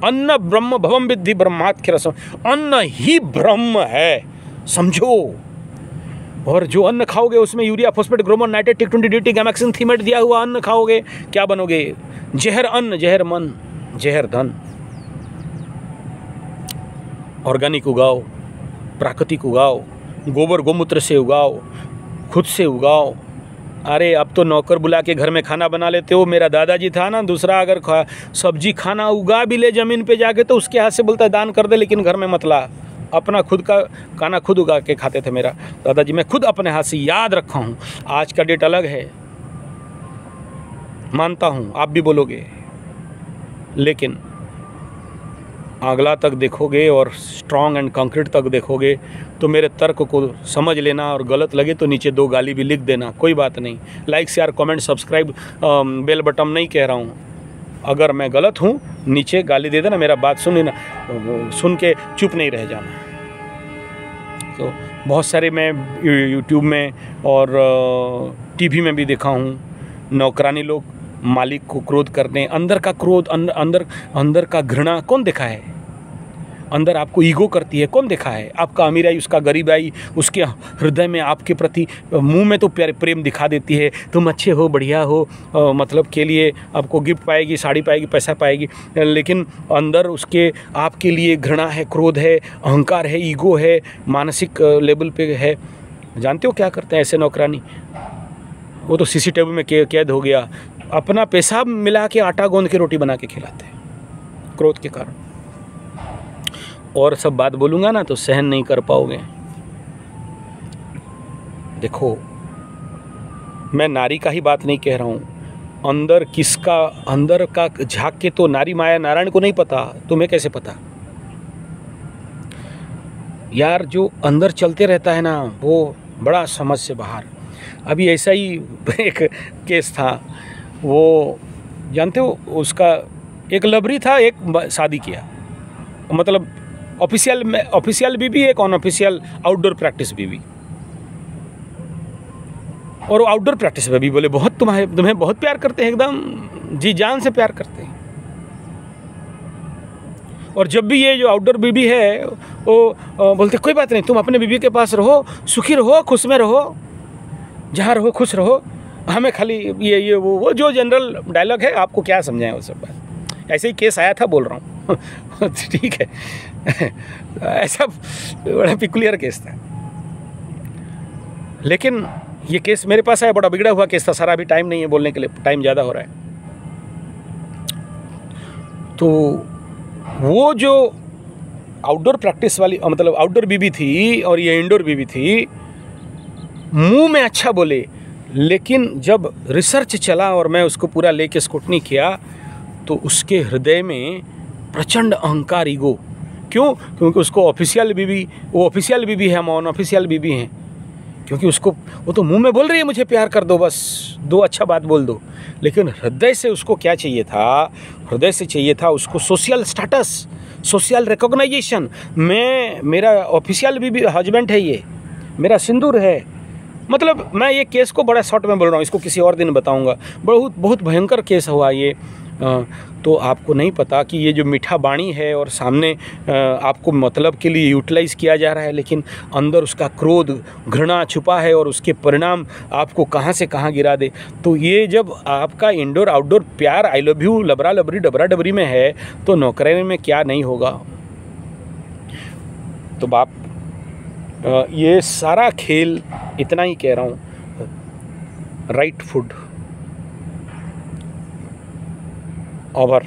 Speaker 1: अन्न ब्रह्म भवम विद्धि ब्रह्माख्यरसम। अन्न ही ब्रह्म है, समझो। और जो अन्न खाओगे उसमें यूरिया, फॉस्फेट, ग्रोमोन, नाइट्रेट, टिक20, डीटी, गैमाक्सिन, थीमेट दिया हुआ अन्न खाओगे, क्या बनोगे? जहर अन्न, जहर मन, जहर धन। ऑर्गेनिक उगाओ, प्राकृतिक उगाओ, गोबर गोमूत्र से उगाओ, खुद से उगाओ। अरे अब तो नौकर बुला के घर में खाना बना लेते हो। मेरा दादाजी था ना, दूसरा अगर सब्जी खाना उगा भी ले ज़मीन पे जाके तो उसके हाथ से बोलता है दान कर दे, लेकिन घर में मत ला। अपना खुद का खाना खुद उगा के खाते थे मेरा दादाजी। मैं खुद अपने हाथ से याद रखा हूँ। आज का डेट अलग है, मानता हूँ, आप भी बोलोगे, लेकिन अगला तक देखोगे और स्ट्रॉन्ग एंड कंक्रीट तक देखोगे तो मेरे तर्क को समझ लेना, और गलत लगे तो नीचे 2 गाली भी लिख देना, कोई बात नहीं। Like share comment subscribe bell button नहीं कह रहा हूँ। अगर मैं गलत हूँ नीचे गाली दे देना, मेरा बात सुन लेना, सुन के चुप नहीं रह जाना। तो बहुत सारे मैं यूट्यूब में और टीवी में भी देखा हूँ, नौकरानी लोग मालिक को क्रोध करने, अंदर का क्रोध, अंदर का घृणा कौन देखा है? अंदर आपको ईगो करती है, कौन देखा है? आपका अमीर आई, उसका गरीब आई, उसके हृदय में आपके प्रति, मुंह में तो प्रेम दिखा देती है, तुम अच्छे हो, बढ़िया हो, मतलब के लिए आपको गिफ्ट पाएगी, साड़ी पाएगी, पैसा पाएगी, लेकिन अंदर उसके आपके लिए घृणा है, क्रोध है, अहंकार है, ईगो है, मानसिक लेवल पे है। जानते हो क्या करते हैं ऐसे नौकरानी? वो तो CCTV में कैद हो गया, अपना पेशाब मिला के आटा गूंद के रोटी बना के खिलाते हैं, क्रोध के कारण। और सब बात बोलूँगा ना तो सहन नहीं कर पाओगे। देखो, मैं नारी का ही बात नहीं कह रहा हूँ, अंदर का झांक के तो नारी माया नारायण को नहीं पता, तुम्हें कैसे पता? यार जो अंदर चलते रहता है ना, वो बड़ा समझ से बाहर। अभी ऐसा ही एक केस था, वो जानते हो, उसका एक लवरी था, एक शादी किया, मतलब ऑफिशियल बीवी, एक अनऑफिशियल आउटडोर प्रैक्टिस बीवी। और आउटडोर प्रैक्टिस बीवी बोले बहुत तुम्हें बहुत प्यार करते हैं, एकदम जी जान से प्यार करते हैं। और जब भी ये जो आउटडोर बीवी है वो बोलते कोई बात नहीं, तुम अपने बीवी के पास रहो, सुखी रहो, खुश में रहो, जहाँ रहो खुश रहो, हमें खाली ये वो जो जनरल डायलॉग है, आपको क्या समझाएं वो सब बात। ऐसे ही केस आया था, बोल रहा हूँ। ठीक है। ऐसा बड़ा पिकुलियर केस था, लेकिन ये केस मेरे पास आया, बड़ा बिगड़ा हुआ केस था सारा। अभी टाइम नहीं है बोलने के लिए, टाइम ज़्यादा हो रहा है। तो वो जो आउटडोर प्रैक्टिस वाली, मतलब आउटडोर बीवी थी और ये इंडोर बीवी थी, मुंह में अच्छा बोले लेकिन जब रिसर्च चला और मैं उसको पूरा लेके स्क्रूटनी किया तो उसके हृदय में प्रचंड अहंकार, ईगो। क्यों? क्योंकि उसको ऑफिशियल बीवी, वो ऑफिशियल बीवी है, हम अनऑफिशियल बीवी हैं। क्योंकि उसको, वो तो मुंह में बोल रही है मुझे प्यार कर दो, बस दो अच्छा बात बोल दो, लेकिन हृदय से उसको क्या चाहिए था? हृदय से चाहिए था उसको सोशल स्टेटस, सोशल रिकॉग्नाइजेशन। मेरा ऑफिशियल बीवी हस्बैंड है, ये मेरा सिंदूर है। मतलब मैं ये केस को बड़ा शॉर्ट में बोल रहा हूँ, इसको किसी और दिन बताऊँगा। बहुत भयंकर केस हुआ ये। तो आपको नहीं पता कि ये जो मीठा बाणी है और सामने आपको मतलब के लिए यूटिलाइज़ किया जा रहा है, लेकिन अंदर उसका क्रोध, घृणा छुपा है और उसके परिणाम आपको कहाँ से कहाँ गिरा दे। तो ये जब आपका इंडोर आउटडोर प्यार, आई लव यू, लबरा लबरी, डबरा डबरी में है, तो नौकरानी में क्या नहीं होगा। तो बाप, ये सारा खेल, इतना ही कह रहा हूँ, राइट फूड ओवर।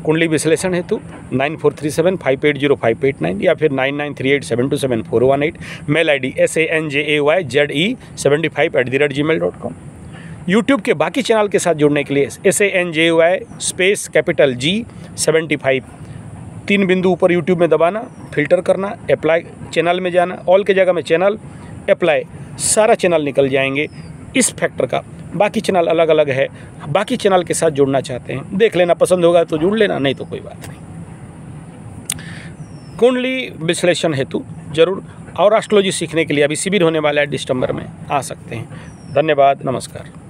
Speaker 1: कुंडली विश्लेषण हेतु 9437580589 या फिर 9938727418। Mail ID sanjay75@gmail.com। यूट्यूब के बाकी चैनल के साथ जुड़ने के लिए sanjay_G75 3 बिंदु ऊपर यूट्यूब में दबाना, फिल्टर करना, अप्लाई चैनल में जाना, ऑल के जगह में चैनल, अप्लाई, सारा चैनल निकल जाएंगे इस फैक्टर का। बाकी चैनल अलग अलग है, बाकी चैनल के साथ जुड़ना चाहते हैं देख लेना, पसंद होगा तो जुड़ लेना, नहीं तो कोई बात नहीं। कुंडली विश्लेषण हेतु जरूर, और एस्ट्रोलॉजी सीखने के लिए अभी शिविर होने वाला है दिसंबर में, आ सकते हैं। धन्यवाद, नमस्कार।